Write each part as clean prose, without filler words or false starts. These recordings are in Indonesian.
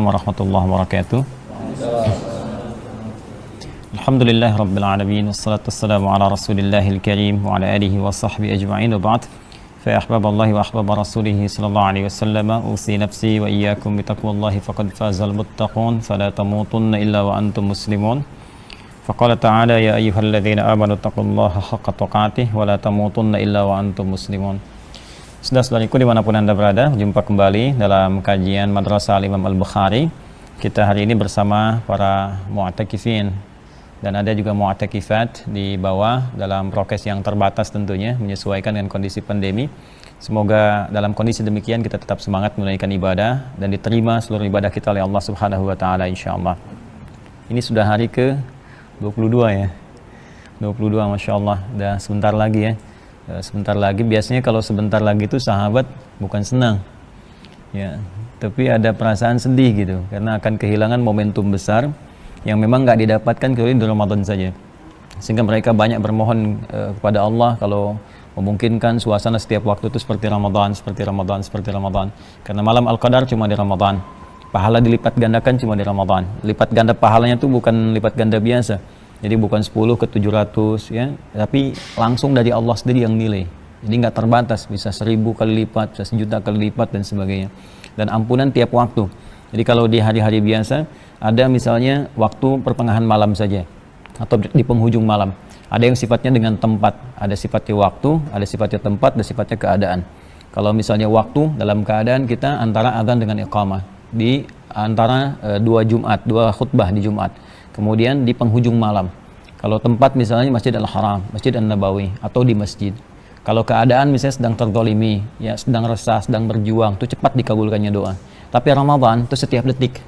Assalamualaikum warahmatullahi wabarakatuh. Alhamdulillah rabbil alamin, wassalatu wassalamu ala rasulillahil karim wa ala alihi wa sahbihi ajma'in, wa ba'd. Fa ahbaballahi wa ahbaba rasulih sallallahu alaihi wasallam, usi nafsi wa iyyakum bi taqwallahi faqad fazal muttaqun, fala tamutunna illa wa antum muslimun. Faqala ta'ala ya ayyuhalladzina amanu taqullaha haqqa tuqatih wa la tamutunna illa wa antum muslimun. Saudara-saudariku dimanapun Anda berada, jumpa kembali dalam kajian Madrasah Al-Imam Al-Bukhari. Kita hari ini bersama para mu'takifin dan ada juga mu'takifat di bawah dalam prokes yang terbatas tentunya, menyesuaikan dengan kondisi pandemi. Semoga dalam kondisi demikian kita tetap semangat menunaikan ibadah dan diterima seluruh ibadah kita oleh Allah Subhanahu wa taala insyaallah. Ini sudah hari ke 22 ya. 22 Masya Allah, udah sebentar lagi ya. Sebentar lagi, biasanya kalau sebentar lagi itu sahabat bukan senang ya, tapi ada perasaan sedih gitu karena akan kehilangan momentum besar yang memang nggak didapatkan kecuali di Ramadan saja, sehingga mereka banyak bermohon kepada Allah kalau memungkinkan suasana setiap waktu itu seperti Ramadan, karena malam Al-Qadar cuma di Ramadan, pahala dilipat gandakan cuma di Ramadan. Lipat ganda pahalanya itu bukan lipat ganda biasa, jadi bukan 10 ke 700 ya, tapi langsung dari Allah sendiri yang nilai. Jadi nggak terbatas, bisa 1000 kali lipat, bisa 1.000.000 kali lipat dan sebagainya. Dan ampunan tiap waktu. Jadi kalau di hari-hari biasa ada misalnya waktu pertengahan malam saja atau di penghujung malam. Ada yang sifatnya dengan tempat, ada sifatnya waktu, ada sifatnya tempat, ada sifatnya keadaan. Kalau misalnya waktu dalam keadaan kita antara azan dengan iqamah di antara dua khutbah di Jumat. Kemudian di penghujung malam. Kalau tempat misalnya Masjid Al-Haram, Masjid An-Nabawi, atau di masjid. Kalau keadaan misalnya sedang terzalimi, ya sedang resah, sedang berjuang, itu cepat dikabulkannya doa. Tapi Ramadan itu setiap detik.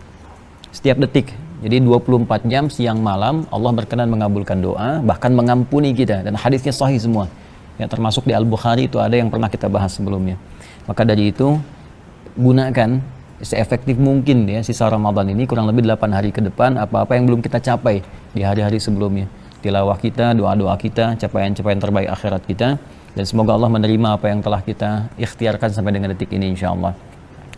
Setiap detik. Jadi 24 jam siang malam Allah berkenan mengabulkan doa, bahkan mengampuni kita, dan hadisnya sahih semua. Ya, termasuk di Al-Bukhari itu ada yang pernah kita bahas sebelumnya. Maka dari itu gunakan seefektif mungkin ya sisa Ramadan ini, kurang lebih 8 hari ke depan, apa-apa yang belum kita capai di hari-hari sebelumnya, tilawah kita, doa-doa kita, capaian-capaian terbaik akhirat kita, dan semoga Allah menerima apa yang telah kita ikhtiarkan sampai dengan detik ini insyaallah.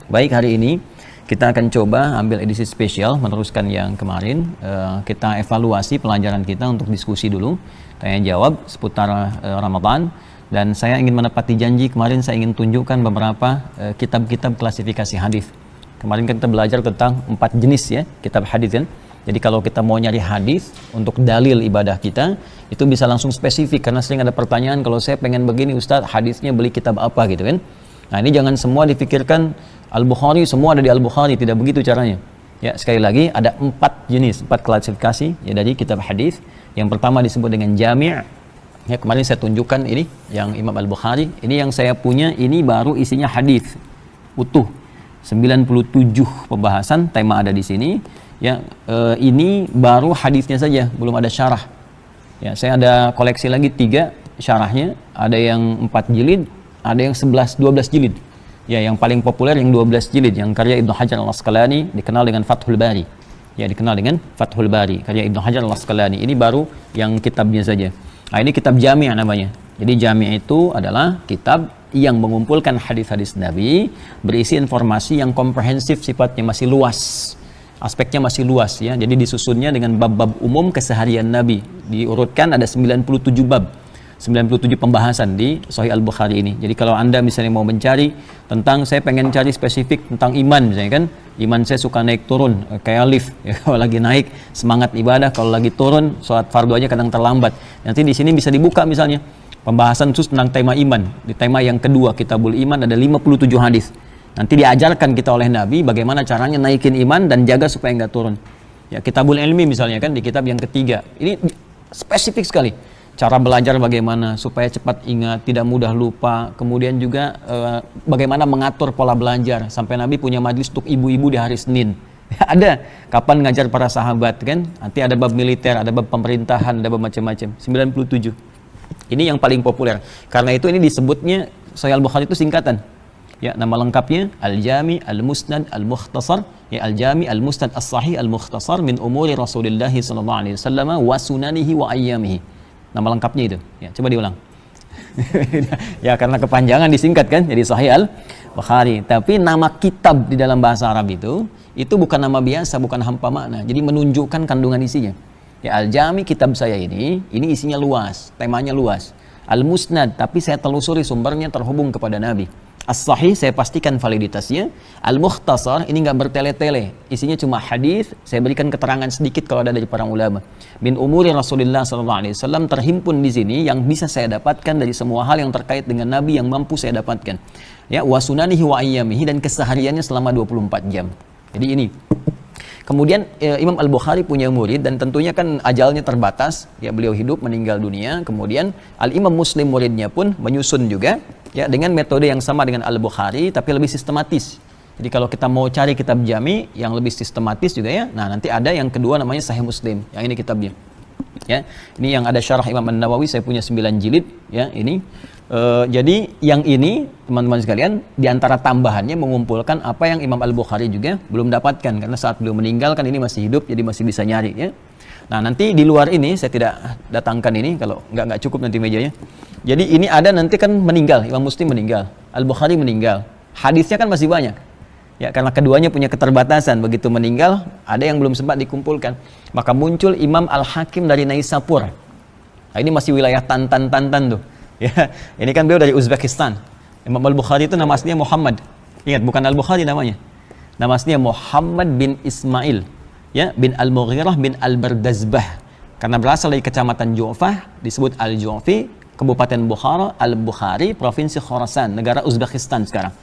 Baik, hari ini kita akan coba ambil edisi spesial meneruskan yang kemarin. Kita evaluasi pelajaran kita untuk diskusi dulu, tanya jawab seputar Ramadan. Dan saya ingin menepati janji kemarin, saya ingin tunjukkan beberapa kitab-kitab klasifikasi hadis. Kemarin kita belajar tentang 4 jenis ya kitab hadis kan. Jadi kalau kita mau nyari hadis untuk dalil ibadah kita, itu bisa langsung spesifik, karena sering ada pertanyaan, kalau saya pengen begini Ustadz, hadisnya beli kitab apa gitu kan. Nah ini jangan semua dipikirkan Al-Bukhari, semua ada di Al-Bukhari, tidak begitu caranya. Ya, sekali lagi ada 4 jenis, 4 klasifikasi ya dari kitab hadis. Yang pertama disebut dengan jami'. Ya, kemarin saya tunjukkan ini yang Imam Al-Bukhari, ini yang saya punya, ini baru isinya hadis utuh. 97 pembahasan, tema ada di sini. Ya, ini baru hadisnya saja, belum ada syarah. Ya, saya ada koleksi lagi 3 syarahnya, ada yang 4 jilid, ada yang 11, 12 jilid. Ya, yang paling populer yang 12 jilid, yang karya Ibnu Hajar Al-Asqalani, dikenal dengan Fathul Bari. Ya, dikenal dengan Fathul Bari, karya Ibnu Hajar Al-Asqalani. Ini baru yang kitabnya saja. Nah, ini kitab jami' namanya. Jadi jami' itu adalah kitab yang mengumpulkan hadis-hadis Nabi, berisi informasi yang komprehensif, sifatnya masih luas, aspeknya masih luas ya. Jadi disusunnya dengan bab-bab umum keseharian Nabi. Diurutkan ada 97 bab, 97 pembahasan di Sahih Al-Bukhari ini. Jadi kalau Anda misalnya mau mencari tentang, saya pengen cari spesifik tentang iman misalnya kan, iman saya suka naik turun kayak lift ya, kalau lagi naik semangat ibadah, kalau lagi turun sholat fardu aja kadang terlambat. Nanti di sini bisa dibuka misalnya pembahasan khusus tentang tema iman. Di tema yang kedua, Kitabul Iman, ada 57 hadis. Nanti diajarkan kita oleh Nabi bagaimana caranya naikin iman dan jaga supaya nggak turun. Ya, Kitabul Ilmi misalnya kan di kitab yang ketiga. Ini spesifik sekali. Cara belajar bagaimana supaya cepat ingat, tidak mudah lupa. Kemudian juga bagaimana mengatur pola belajar. Sampai Nabi punya majlis untuk ibu-ibu di hari Senin. Ada kapan ngajar para sahabat kan. Nanti ada bab militer, ada bab pemerintahan, ada bab macam-macam. 97. Ini yang paling populer. Karena itu ini disebutnya Sahih Al-Bukhari itu singkatan. Ya, nama lengkapnya Al-Jami' Al-Musnad Al-Mukhtasar, ya Al-Jami' Al-Musnad As-Sahih Al-Mukhtasar min umuri Rasulillah sallallahu alaihi wasallam wa sunanihi wa ayyamihi. Nama lengkapnya itu. Ya, coba diulang. Ya, karena kepanjangan disingkat kan jadi Sahih Al-Bukhari. Tapi nama kitab di dalam bahasa Arab itu itu bukan nama biasa, bukan hampa makna. Jadi menunjukkan kandungan isinya. Ya, Al-Jami kitab saya ini isinya luas, temanya luas. Al-Musnad, tapi saya telusuri sumbernya terhubung kepada Nabi. As-Sahih, saya pastikan validitasnya. Al-Mukhtasar, ini nggak bertele-tele, isinya cuma hadis. Saya berikan keterangan sedikit kalau ada dari para ulama. Min umuri Rasulullah SAW terhimpun di sini yang bisa saya dapatkan dari semua hal yang terkait dengan Nabi yang mampu saya dapatkan. Ya, wa sunanihi wa ayyamihi, dan kesehariannya selama 24 jam. Jadi ini. Kemudian Imam Al-Bukhari punya murid dan tentunya kan ajalnya terbatas, ya, beliau hidup meninggal dunia. Kemudian Al-Imam Muslim muridnya pun menyusun juga, ya, dengan metode yang sama dengan Al-Bukhari tapi lebih sistematis. Jadi kalau kita mau cari kitab jami yang lebih sistematis juga, ya, nah nanti ada yang kedua namanya Sahih Muslim, yang ini kitabnya. Ya, ini yang ada syarah Imam An-Nawawi, saya punya 9 jilid, ya, ini. Jadi yang ini teman-teman sekalian diantara tambahannya mengumpulkan apa yang Imam Al-Bukhari juga belum dapatkan, karena saat beliau meninggal kan ini masih hidup, jadi masih bisa nyari, ya. Nah nanti di luar ini saya tidak datangkan ini, kalau nggak cukup nanti mejanya. Jadi ini ada nanti kan meninggal, Imam Muslim meninggal, Al-Bukhari meninggal, hadisnya kan masih banyak, ya, karena keduanya punya keterbatasan. Begitu meninggal ada yang belum sempat dikumpulkan, maka muncul Imam Al-Hakim dari Naisapur. Nah, ini masih wilayah Tantan tuh. Ya, ini kan beliau dari Uzbekistan. Imam Al-Bukhari itu nama aslinya Muhammad. Ingat, bukan Al-Bukhari namanya. Nama aslinya Muhammad bin Ismail, ya, bin Al-Mughirah bin Al-Bardazbah. Karena berasal dari kecamatan Ju'fah, disebut Al-Ju'fi, Kabupaten Bukhara, Al-Bukhari, Provinsi Khorasan, negara Uzbekistan sekarang.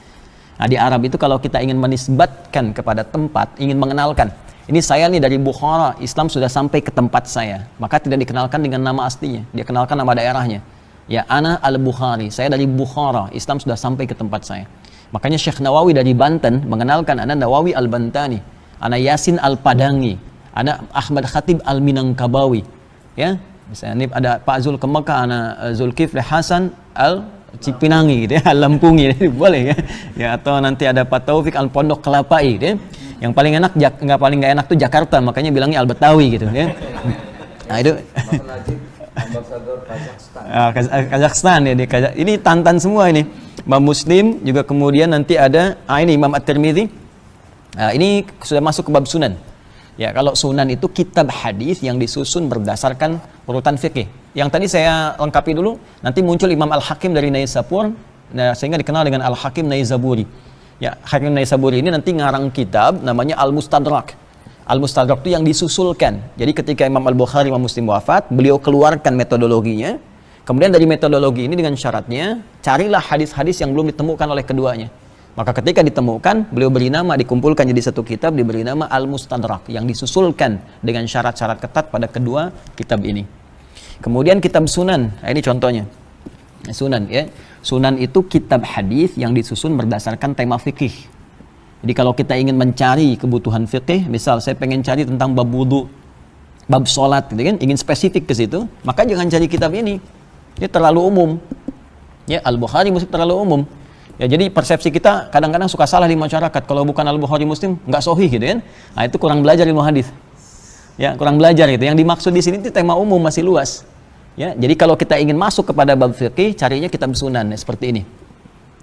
Nah, di Arab itu kalau kita ingin menisbatkan kepada tempat, ingin mengenalkan, ini saya nih dari Bukhara, Islam sudah sampai ke tempat saya, maka tidak dikenalkan dengan nama aslinya, dia kenalkan nama daerahnya. Ya, ana Al-Bukhari, saya dari Bukhara, Islam sudah sampai ke tempat saya. Makanya Syekh Nawawi dari Banten mengenalkan ana Nawawi Al-Bantani, ana Yasin Al-Padangi, ana Ahmad Khatib Al-Minangkabawi. Ya, misalnya ini ada Pak Zul ke Mekah, ana Zulkifli Hasan Al-Cipinangi gitu, ya, Al-Lampungi, boleh, ya. Ya, atau nanti ada Pak Taufik Al-Pondok Kelapai, gitu, ya. Yang paling enak, paling nggak enak tuh Jakarta, makanya bilangnya Al-Betawi gitu, ya. Nah itu Ambasador Kazakhstan, ya, ini Tantan semua ini. Imam Muslim juga, kemudian nanti ada ini Imam At-Tirmidzi. Ini sudah masuk ke bab sunan. Ya, kalau sunan itu kitab hadis yang disusun berdasarkan urutan fikih. Yang tadi saya lengkapi dulu, nanti muncul Imam Al-Hakim dari Naisapur, nah, sehingga dikenal dengan Al-Hakim Naisaburi. Ya, Hakim Naisaburi ini nanti ngarang kitab namanya Al-Mustadrak. Al-Mustadrak itu yang disusulkan. Jadi ketika Imam Al-Bukhari, Imam Muslim wafat, beliau keluarkan metodologinya. Kemudian dari metodologi ini dengan syaratnya, carilah hadis-hadis yang belum ditemukan oleh keduanya. Maka ketika ditemukan, beliau beri nama, dikumpulkan jadi satu kitab, diberi nama Al-Mustadrak, yang disusulkan dengan syarat-syarat ketat pada kedua kitab ini. Kemudian kitab Sunan, nah ini contohnya. Sunan, ya. Sunan itu kitab hadis yang disusun berdasarkan tema fikih. Jadi kalau kita ingin mencari kebutuhan fikih, misal saya pengen cari tentang bab wudu, bab sholat, gitu kan, ingin spesifik ke situ, maka jangan cari kitab ini. Ini terlalu umum. Ya, Al-Bukhari Muslim terlalu umum. Ya, jadi persepsi kita kadang-kadang suka salah di masyarakat. Kalau bukan Al-Bukhari Muslim, nggak sahih gitu kan. Nah, itu kurang belajar ilmu hadis. Ya, kurang belajar gitu. Yang dimaksud di sini itu tema umum, masih luas. Ya, jadi kalau kita ingin masuk kepada bab fikih, carinya kitab Sunan, ya, seperti ini.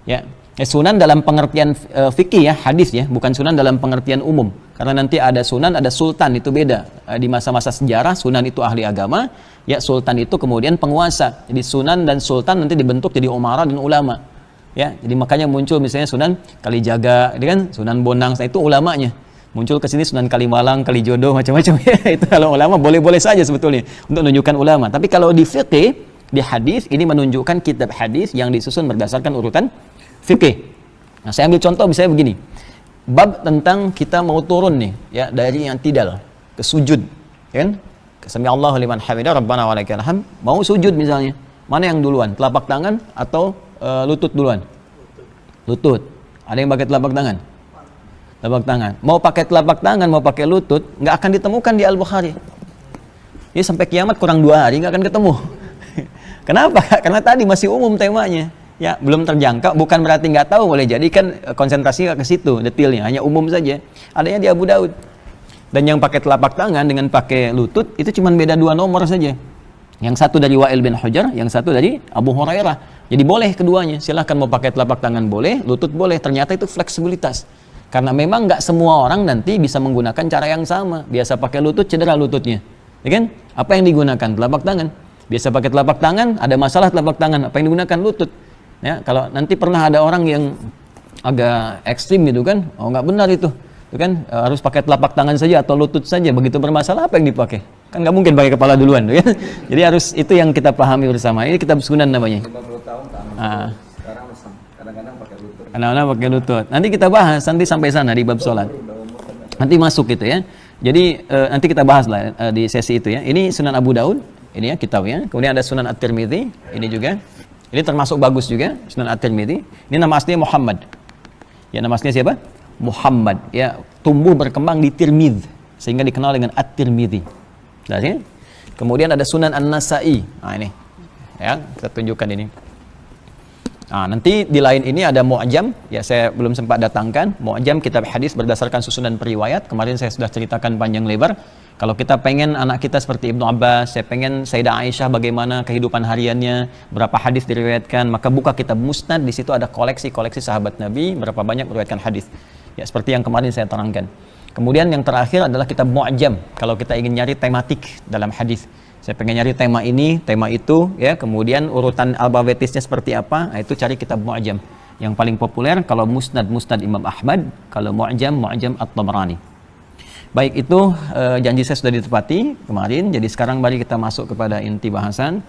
Ya, sunan dalam pengertian fikih, ya, hadis, ya, bukan sunan dalam pengertian umum. Karena nanti ada sunan, ada sultan, itu beda. Di masa-masa sejarah, sunan itu ahli agama, ya, sultan itu kemudian penguasa. Jadi sunan dan sultan nanti dibentuk jadi umara dan ulama. Ya, jadi makanya muncul misalnya Sunan Kalijaga, ini kan Sunan Bonang, itu ulamanya. Muncul ke sini Sunan Kalimalang, Kalijodo, macam-macam. Ya, itu kalau ulama boleh-boleh saja sebetulnya untuk menunjukkan ulama. Tapi kalau di fikih, di hadis, ini menunjukkan kitab hadis yang disusun berdasarkan urutan fikih. Nah, saya ambil contoh misalnya begini. Bab tentang kita mau turun nih, ya, dari yang tidal ke sujud, kan? Sami Allahu liman hamidah, Rabbana wa lakal hamd. Mau sujud misalnya, mana yang duluan? Telapak tangan atau lutut duluan? Lutut. Ada yang pakai telapak tangan? Telapak tangan. Mau pakai telapak tangan, mau pakai lutut, nggak akan ditemukan di Al-Bukhari. Ini sampai kiamat kurang 2 hari nggak akan ketemu. Kenapa? Karena tadi masih umum temanya. Ya, belum terjangkau, bukan berarti nggak tahu, boleh jadi kan konsentrasi ke situ, detailnya, hanya umum saja. Adanya di Abu Daud. Dan yang pakai telapak tangan dengan pakai lutut, itu cuma beda 2 nomor saja. Yang satu dari Wa'il bin Hujar, yang satu dari Abu Hurairah. Jadi boleh keduanya, silahkan mau pakai telapak tangan boleh, lutut boleh, ternyata itu fleksibilitas. Karena memang nggak semua orang nanti bisa menggunakan cara yang sama. Biasa pakai lutut, cedera lututnya. Ya kan? Apa yang digunakan? Telapak tangan. Biasa pakai telapak tangan, ada masalah telapak tangan. Apa yang digunakan? Lutut. Ya, kalau nanti pernah ada orang yang agak ekstrim gitu kan, oh nggak benar itu kan, harus pakai telapak tangan saja atau lutut saja. Begitu bermasalah, apa yang dipakai? Kan nggak mungkin pakai kepala duluan, ya? Jadi harus itu yang kita pahami bersama. Ini kitab sunan namanya. 50 tahun tak sekarang kadang-kadang pakai lutut. Kadang-kadang pakai lutut. Nanti kita bahas nanti sampai sana di bab sholat. Nanti masuk gitu ya. Jadi nanti kita bahas lah di sesi itu ya. Ini Sunan Abu Daud, ini ya kitabnya. Kemudian ada Sunan At-Tirmidzi, ini juga. Ini termasuk bagus juga Sunan At-Tirmidzi. Ini nama aslinya Muhammad. Ya, nama aslinya siapa? Muhammad. Ya, tumbuh berkembang di Tirmidz sehingga dikenal dengan At-Tirmidzi. Jelas ya? Kemudian ada Sunan An-Nasa'i. Nah, ini. Ya, kita tunjukkan ini. Nah, nanti di lain ini ada Mu'jam, ya saya belum sempat datangkan. Mu'jam kitab hadis berdasarkan susunan periwayat. Kemarin saya sudah ceritakan panjang lebar. Kalau kita pengen anak kita seperti Ibnu Abbas, saya pengen Sayyidah Aisyah bagaimana kehidupan hariannya, berapa hadis diriwayatkan, maka buka kitab Musnad, di situ ada koleksi-koleksi sahabat Nabi, berapa banyak meriwayatkan hadis. Ya, seperti yang kemarin saya terangkan. Kemudian yang terakhir adalah kitab Mu'jam, kalau kita ingin nyari tematik dalam hadis. Saya pengen nyari tema ini, tema itu, ya. Kemudian urutan alfabetisnya seperti apa? Nah, itu cari kitab Mu'jam. Yang paling populer kalau Musnad Imam Ahmad, kalau Mu'jam At-Tabrani. Baik, itu janji saya sudah ditepati kemarin. Jadi sekarang mari kita masuk kepada inti bahasan.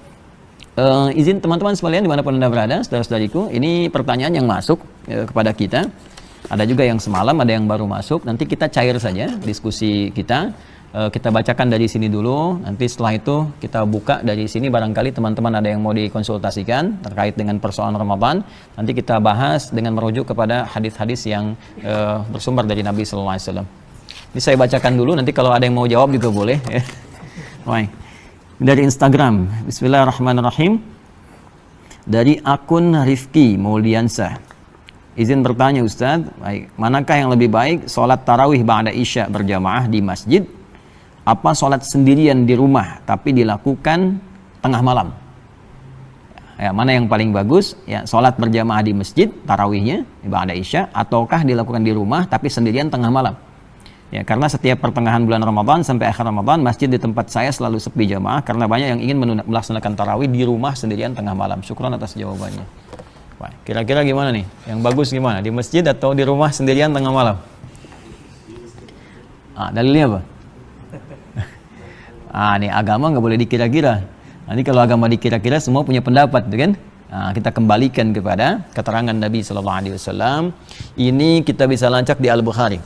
Izin teman-teman sekalian dimanapun Anda berada, saudara-saudariku, ini pertanyaan yang masuk kepada kita. Ada juga yang semalam, ada yang baru masuk. Nanti kita cair saja diskusi kita. Kita bacakan dari sini dulu, nanti setelah itu kita buka dari sini, barangkali teman-teman ada yang mau dikonsultasikan terkait dengan persoalan Ramadan, nanti kita bahas dengan merujuk kepada hadis-hadis yang bersumber dari Nabi Sallallahu Alaihi Wasallam. Ini saya bacakan dulu, nanti kalau ada yang mau jawab juga boleh. Baik. Dari Instagram, Bismillahirrahmanirrahim, dari akun Rifki Mauliansyah. Izin bertanya Ustadz, baik, manakah yang lebih baik, sholat tarawih ba'da isya berjamaah di masjid, apa sholat sendirian di rumah tapi dilakukan tengah malam? Ya, mana yang paling bagus? Ya, sholat berjamaah di masjid tarawihnya ba'da isya, ataukah dilakukan di rumah tapi sendirian tengah malam? Ya, karena setiap pertengahan bulan Ramadan sampai akhir Ramadan, masjid di tempat saya selalu sepi jamaah karena banyak yang ingin melaksanakan tarawih di rumah sendirian tengah malam. Syukran atas jawabannya. Wah, kira-kira gimana nih? Yang bagus gimana? Di masjid atau di rumah sendirian tengah malam? Dalilnya apa? Nih agama nggak boleh dikira-kira. Nanti kalau agama dikira-kira semua punya pendapat, kan? Kita kembalikan kepada keterangan Nabi Sallallahu Alaihi Wasallam. Ini kita bisa lancak di Al-Bukhari.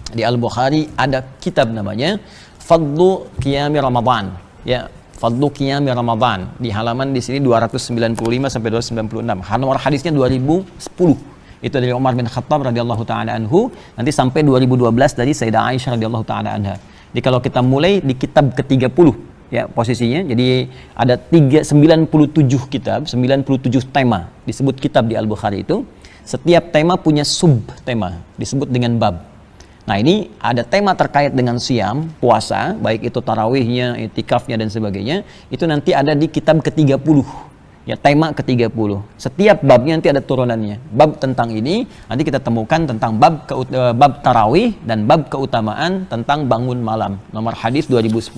Di Al-Bukhari ada kitab namanya Fadlu Qiyami Ramadan. Ya, Fadlu Qiyami Ramadan. Di halaman di sini 295 sampai 296. Nomor hadisnya 2010. Itu dari Umar bin Khattab radhiyallahu taala anhu, nanti sampai 2012 dari Sayyidah Aisyah radhiyallahu taala anha. Jadi kalau kita mulai di kitab ke-30 ya posisinya, jadi ada 97 kitab, 97 tema disebut kitab di Al-Bukhari itu. Setiap tema punya sub tema, disebut dengan bab. Nah, ini ada tema terkait dengan siam, puasa, baik itu tarawihnya, itikafnya dan sebagainya, itu nanti ada di kitab ke-30. Ya, tema ke-30. Setiap babnya nanti ada turunannya. Bab tentang ini nanti kita temukan tentang bab tarawih dan bab keutamaan tentang bangun malam. Nomor hadis 2010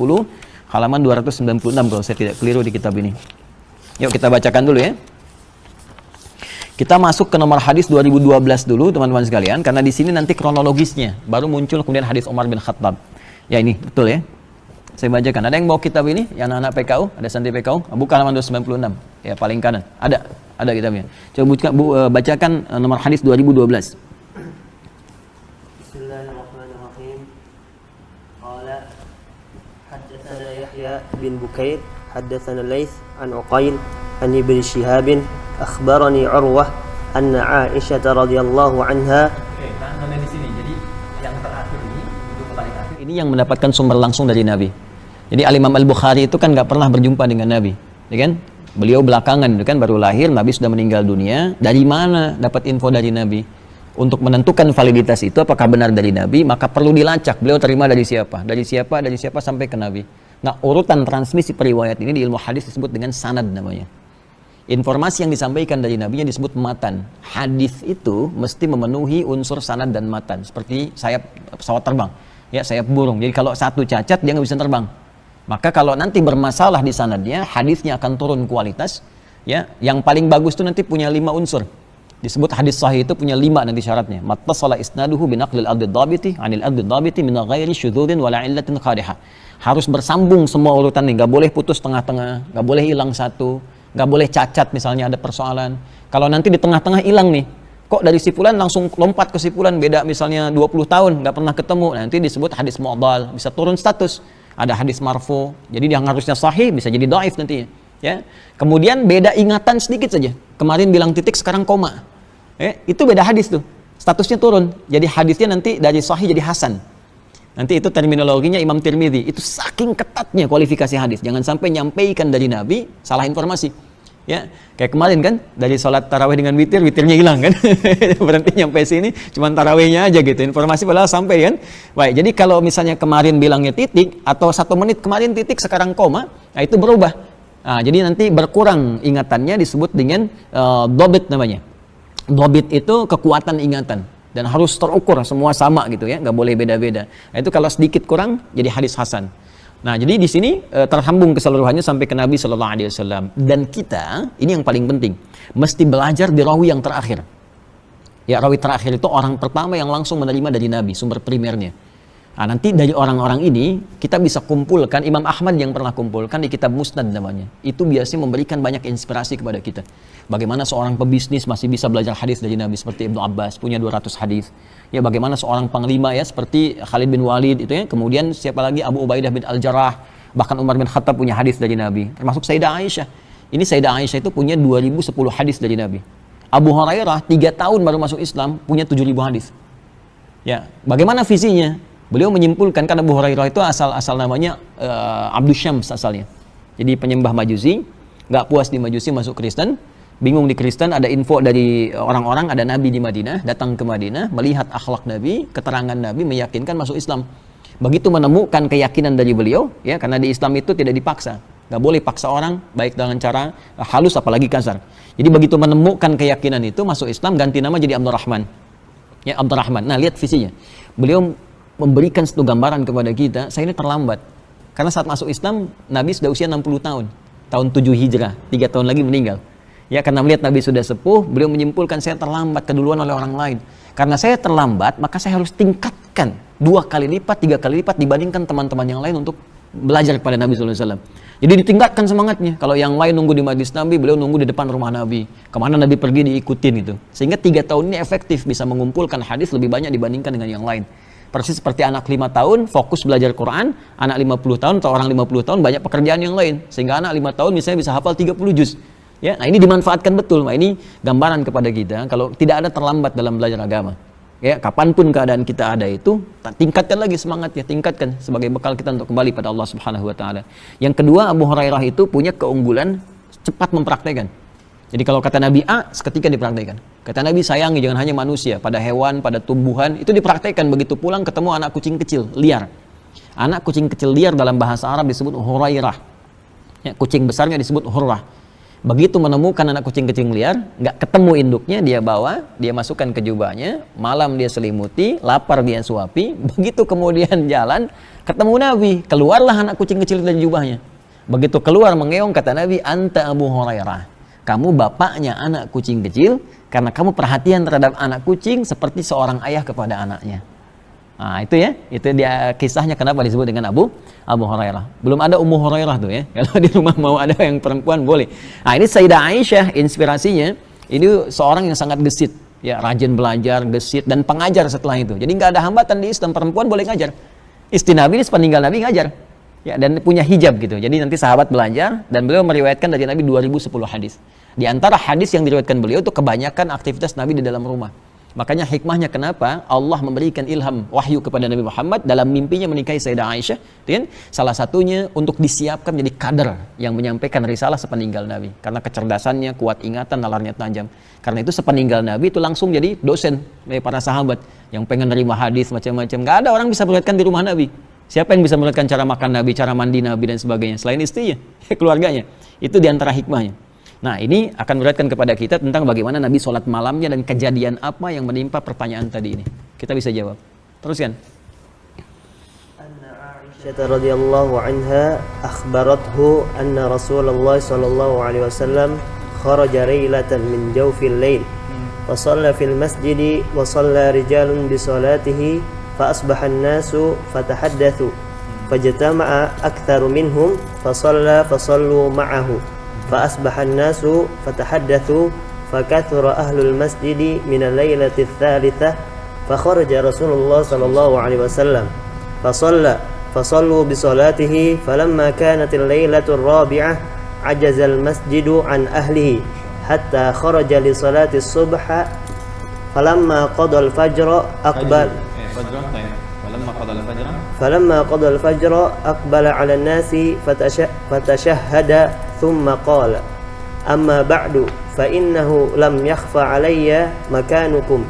halaman 296 kalau saya tidak keliru di kitab ini. Yuk kita bacakan dulu ya. Kita masuk ke nomor hadis 2012 dulu teman-teman sekalian, karena di sini nanti kronologisnya baru muncul kemudian hadis Umar bin Khattab. Ya, ini betul ya. Saya bacakan. Ada yang bawa kitab ini? Yang anak-anak PKU? Ada santri PKU? Buka halaman 296. Ya, paling kanan. Ada kitabnya. Coba bacakan nomor hadis 2012. Bismillahirrahmanirrahim. Qala haddatsana Yahya bin Bukair, haddatsana Laits an Uqail an Ibn Shihab, akhbarani Urwah anna Aisyah radhiyallahu anha. Tahan di sini. Jadi yang terakhir ini, itu paling akhir. Ini yang mendapatkan sumber langsung dari Nabi. Jadi Al-Imam Al-Bukhari itu kan nggak pernah berjumpa dengan Nabi, ya kan? Beliau belakangan, kan baru lahir, Nabi sudah meninggal dunia. Dari mana dapat info dari Nabi? Untuk menentukan validitas itu apakah benar dari Nabi, maka perlu dilacak. Beliau terima dari siapa? Dari siapa sampai ke Nabi. Nah, urutan transmisi periwayat ini di ilmu hadis disebut dengan sanad namanya. Informasi yang disampaikan dari Nabi disebut matan. Hadis itu mesti memenuhi unsur sanad dan matan. Seperti sayap pesawat terbang, ya sayap burung. Jadi kalau satu cacat dia nggak bisa terbang. Maka kalau nanti bermasalah di sanadnya, hadisnya akan turun kualitas. Ya, yang paling bagus itu nanti punya 5 unsur. Disebut hadis sahih itu punya 5 nanti syaratnya. Mattasala isnaduhu binaqlil adid dhabiti anil adid dhabiti min ghairi syudzudin wala illatin qadihah. Harus bersambung semua urutan nih, nggak boleh putus tengah-tengah, nggak boleh hilang satu. Nggak boleh cacat misalnya ada persoalan. Kalau nanti di tengah-tengah hilang nih, kok dari si fulan langsung lompat ke si fulan beda misalnya 20 tahun nggak pernah ketemu, nanti disebut hadis mu'dhal, bisa turun status. Ada hadis marfu, jadi yang harusnya sahih bisa jadi dhaif nantinya. Ya. Kemudian beda ingatan sedikit saja. Kemarin bilang titik, sekarang koma. Itu beda hadis tuh, statusnya turun. Jadi hadisnya nanti dari sahih jadi hasan. Nanti itu terminologinya Imam Tirmidzi. Itu saking ketatnya kualifikasi hadis. Jangan sampai nyampaikan dari Nabi salah informasi. Ya, kayak kemarin kan dari sholat tarawih dengan witir, witirnya hilang kan. Berhenti nyampe sini, cuman tarawihnya aja gitu. Informasi padahal sampai kan. Baik, jadi kalau misalnya kemarin bilangnya titik atau 1 menit kemarin titik sekarang koma, nah itu berubah. Nah, jadi nanti berkurang ingatannya disebut dengan dhabit namanya. Dhabit itu kekuatan ingatan. Dan harus terukur semua sama gitu ya, nggak boleh beda-beda. Nah, itu kalau sedikit kurang jadi hadis hasan. Nah, jadi di sini tersambung keseluruhannya sampai ke Nabi Shallallahu Alaihi Wasallam. Dan kita ini yang paling penting, mesti belajar di rawi yang terakhir. Ya, rawi terakhir itu orang pertama yang langsung menerima dari Nabi, sumber primernya. Nah, nanti dari orang-orang ini kita bisa kumpulkan, Imam Ahmad yang pernah kumpulkan di kitab Musnad namanya. Itu biasanya memberikan banyak inspirasi kepada kita. Bagaimana seorang pebisnis masih bisa belajar hadis dari Nabi seperti Ibnu Abbas punya 200 hadis. Ya, bagaimana seorang panglima ya seperti Khalid bin Walid itu ya. Kemudian siapa lagi, Abu Ubaidah bin Al-Jarrah, bahkan Umar bin Khattab punya hadis dari Nabi. Termasuk Sayyidah Aisyah. Ini Sayyidah Aisyah itu punya 2010 hadis dari Nabi. Abu Hurairah 3 tahun baru masuk Islam punya 7.000 hadis. Ya, bagaimana visinya? Beliau menyimpulkan, karena Abu Hurairah itu asal namanya Abdus Syams asalnya. Jadi penyembah Majusi, nggak puas di Majusi masuk Kristen. Bingung di Kristen, ada info dari orang-orang, ada Nabi di Madinah, datang ke Madinah, melihat akhlak Nabi, keterangan Nabi, meyakinkan masuk Islam. Begitu menemukan keyakinan dari beliau, ya, karena di Islam itu tidak dipaksa, nggak boleh paksa orang, baik dengan cara halus apalagi kasar. Jadi begitu menemukan keyakinan itu, masuk Islam, ganti nama jadi Abdurrahman. Ya, Abdurrahman. Nah, lihat visinya. Beliau memberikan satu gambaran kepada kita, saya ini terlambat. Karena saat masuk Islam, Nabi sudah usia 60 tahun, tahun 7 Hijrah, 3 tahun lagi meninggal. Ya, karena melihat Nabi sudah sepuh, beliau menyimpulkan saya terlambat keduluan oleh orang lain. Karena saya terlambat, maka saya harus tingkatkan 2 kali lipat, 3 kali lipat dibandingkan teman-teman yang lain untuk belajar kepada Nabi SAW. Jadi ditingkatkan semangatnya. Kalau yang lain nunggu di majlis Nabi, beliau nunggu di depan rumah Nabi. Kemana Nabi pergi diikutin itu. Sehingga 3 tahun ini efektif bisa mengumpulkan hadis lebih banyak dibandingkan dengan yang lain. Persis seperti anak 5 tahun fokus belajar Quran, anak 50 tahun atau orang 50 tahun banyak pekerjaan yang lain. Sehingga anak 5 tahun misalnya bisa hafal 30 juz. Ya, nah ini dimanfaatkan betul. Nah, ini gambaran kepada kita kalau tidak ada terlambat dalam belajar agama. Ya, kapanpun keadaan kita ada itu, tingkatkan lagi semangatnya, tingkatkan sebagai bekal kita untuk kembali pada Allah Subhanahu wa taala. Yang kedua, Abu Hurairah itu punya keunggulan cepat mempraktekkan. Jadi kalau kata Nabi A, seketika dipraktekkan. Kata Nabi, sayangi jangan hanya manusia, pada hewan, pada tumbuhan, itu dipraktekkan. Begitu pulang ketemu anak kucing kecil liar. Anak kucing kecil liar dalam bahasa Arab disebut Hurairah. Ya, kucing besarnya disebut Hurrah. Begitu menemukan anak kucing kecil liar, nggak ketemu induknya, dia bawa, dia masukkan ke jubahnya, malam dia selimuti, lapar dia suapi, begitu kemudian jalan, ketemu Nabi, keluarlah anak kucing kecil dari jubahnya. Begitu keluar mengeong, kata Nabi, anta Abu Hurairah, kamu bapaknya anak kucing kecil, karena kamu perhatian terhadap anak kucing seperti seorang ayah kepada anaknya. Nah, itu ya, itu dia kisahnya kenapa disebut dengan Abu Hurairah. Belum ada Ummu Hurairah tuh ya. Kalau di rumah mau ada yang perempuan boleh. Nah, ini Sayyidah Aisyah inspirasinya. Ini seorang yang sangat gesit, ya, rajin belajar, gesit dan pengajar setelah itu. Jadi nggak ada hambatan di Islam, perempuan boleh ngajar. Istri Nabi ini sepeninggal Nabi ngajar. Ya, dan punya hijab gitu. Jadi nanti sahabat belajar dan beliau meriwayatkan dari Nabi 2010 hadis. Di antara hadis yang diriwayatkan beliau itu kebanyakan aktivitas Nabi di dalam rumah. Makanya hikmahnya kenapa Allah memberikan ilham wahyu kepada Nabi Muhammad dalam mimpinya menikahi Sayyidah Aisyah, kan? Salah satunya untuk disiapkan menjadi kader yang menyampaikan risalah sepeninggal Nabi. Karena kecerdasannya, kuat ingatan, nalarnya tajam. Karena itu sepeninggal Nabi itu langsung jadi dosen dari para sahabat yang pengen nerima hadis macam-macam. Gak ada orang bisa meriwayatkan di rumah Nabi. Siapa yang bisa meriwayatkan cara makan Nabi, cara mandi Nabi dan sebagainya selain istrinya, keluarganya. Itu diantara hikmahnya. Nah, ini akan beratkan kepada kita tentang bagaimana Nabi sholat malamnya dan kejadian apa yang menimpa pertanyaan tadi ini. Kita bisa jawab. Teruskan. عائشة رضي الله عنها أخبرته أن رسول الله صلى الله عليه وسلم خرج ليلة من جوف الليل فصلى في المسجد وصلى رجال بصلاته فأصبح الناس فتحدثوا فاجتمع أكثر منهم فصلوا معه فأصبح الناس فتحدثوا فكثر أهل المسجد من الليلة الثالثة فخرج رسول الله صلى الله عليه وسلم فصلوا بصلاته فلما كانت الليلة الرابعة عجز المسجد عن أهله حتى خرج لصلاة الصبح فلما قضى الفجر أقبل على الناس فتشهد ثم قال أما بعد فإنه لم يخف علي مكانكم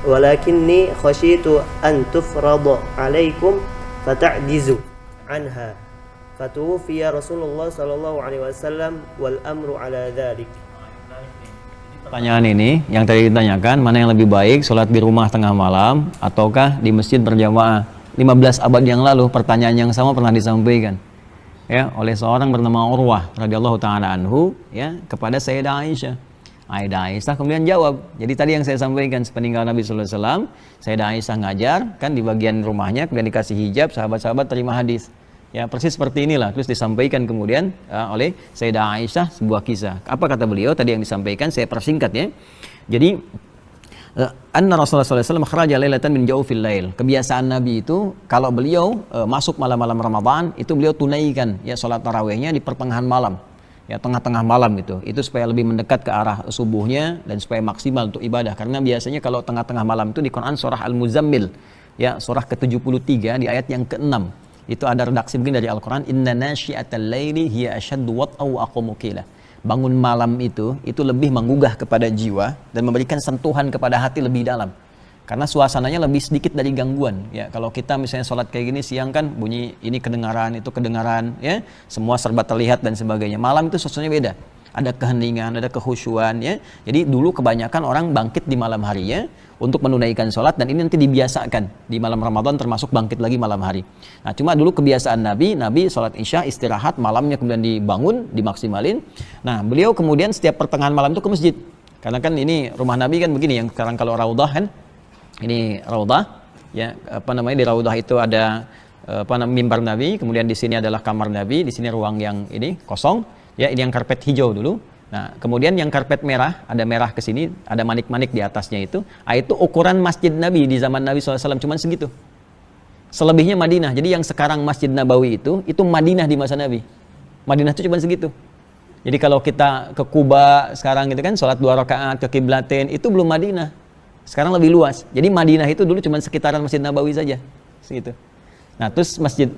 ولكني خشيت أن تفرض عليكم فتعجزوا عنها فتوفي رسول الله صلى الله عليه وسلم والأمر على ذلك. Pertanyaan ini yang tadi ditanyakan, mana yang lebih baik, sholat di rumah tengah malam ataukah di masjid berjamaah? 15 abad yang lalu pertanyaan yang sama pernah disampaikan ya oleh seorang bernama Urwah radhiyallahu taala anhu ya kepada Sayyidah Aisyah. Aisyah kemudian jawab. Jadi tadi yang saya sampaikan, sepeninggal Nabi sallallahu alaihi wasallam, Sayyidah Aisyah ngajar kan di bagian rumahnya, kemudian dikasih hijab, sahabat-sahabat terima hadis. Ya, persis seperti inilah terus disampaikan kemudian oleh Sayyidah Aisyah sebuah kisah. Apa kata beliau tadi yang disampaikan, saya persingkat ya. Jadi anna Rasulullah sallallahu alaihi wasallam kharaja lailatan min jawfil lail. Kebiasaan Nabi itu kalau beliau masuk malam-malam Ramadan, itu beliau tunaikan ya salat tarawihnya di pertengahan malam. Ya, tengah-tengah malam gitu. Itu supaya lebih mendekat ke arah subuhnya dan supaya maksimal untuk ibadah. Karena biasanya kalau tengah-tengah malam itu di Quran surah Al-Muzammil, ya surah ke-73 di ayat yang ke-6. Itu ada redaksi begini dari Al-Quran, inna nasyi'atal laili hiya asyaddu wat'a wa aqwamu qila. Bangun malam itu lebih menggugah kepada jiwa dan memberikan sentuhan kepada hati lebih dalam. Karena suasananya lebih sedikit dari gangguan. Ya, kalau kita misalnya sholat kayak gini siang kan bunyi ini kedengaran, itu kedengaran, ya, semua serba terlihat dan sebagainya. Malam itu suasananya beda. Ada keheningan, ada kehusyuan, ya. Jadi dulu kebanyakan orang bangkit di malam harinya untuk menunaikan sholat, dan ini nanti dibiasakan di malam Ramadan termasuk bangkit lagi malam hari. Nah, cuma dulu kebiasaan Nabi sholat Isya istirahat, malamnya kemudian dibangun, dimaksimalin. Nah, beliau kemudian setiap pertengahan malam itu ke masjid. Karena kan ini rumah Nabi kan begini, yang sekarang kalau Raudhah kan, ini Raudhah, ya di Raudhah itu ada mimbar Nabi, kemudian di sini adalah kamar Nabi, di sini ruang yang ini kosong, ya ini yang karpet hijau dulu. Nah, kemudian yang karpet merah, ada merah ke sini, ada manik-manik di atasnya itu ukuran masjid Nabi di zaman Nabi SAW, cuman segitu. Selebihnya Madinah. Jadi yang sekarang Masjid Nabawi itu Madinah di masa Nabi. Madinah itu cuman segitu. Jadi kalau kita ke Kuba sekarang gitu kan, sholat 2 rakaat ke kiblatain, itu belum Madinah. Sekarang lebih luas. Jadi Madinah itu dulu cuma sekitaran Masjid Nabawi saja. Segitu. Nah, terus Masjid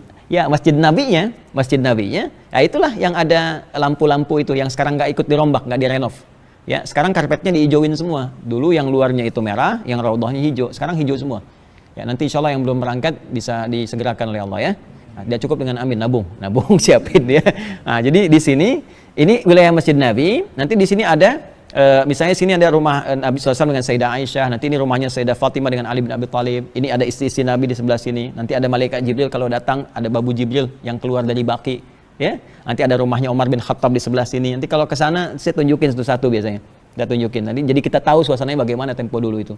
Nabinya, ya itulah yang ada lampu-lampu itu yang sekarang nggak ikut dirombak, nggak direnov. Ya, sekarang karpetnya diijauin semua. Dulu yang luarnya itu merah, yang raudhahnya hijau. Sekarang hijau semua. Ya, nanti insya Allah yang belum berangkat bisa disegerakan oleh Allah ya. Nah, dia cukup dengan amin, nabung siapin ya. Nah, jadi di sini ini wilayah Masjid Nabi. Nanti di sini ada misalnya sini ada rumah Nabi SAW dengan Sayyidah Aisyah, nanti ini rumahnya Sayyidah Fatimah dengan Ali bin Abi Thalib, ini ada istri-istri Nabi di sebelah sini, nanti ada malaikat Jibril kalau datang, ada babu Jibril yang keluar dari Baqi, ya, nanti ada rumahnya Umar bin Khattab di sebelah sini, nanti kalau ke sana saya tunjukin satu-satu biasanya, saya tunjukin, nanti jadi kita tahu suasananya bagaimana tempo dulu itu.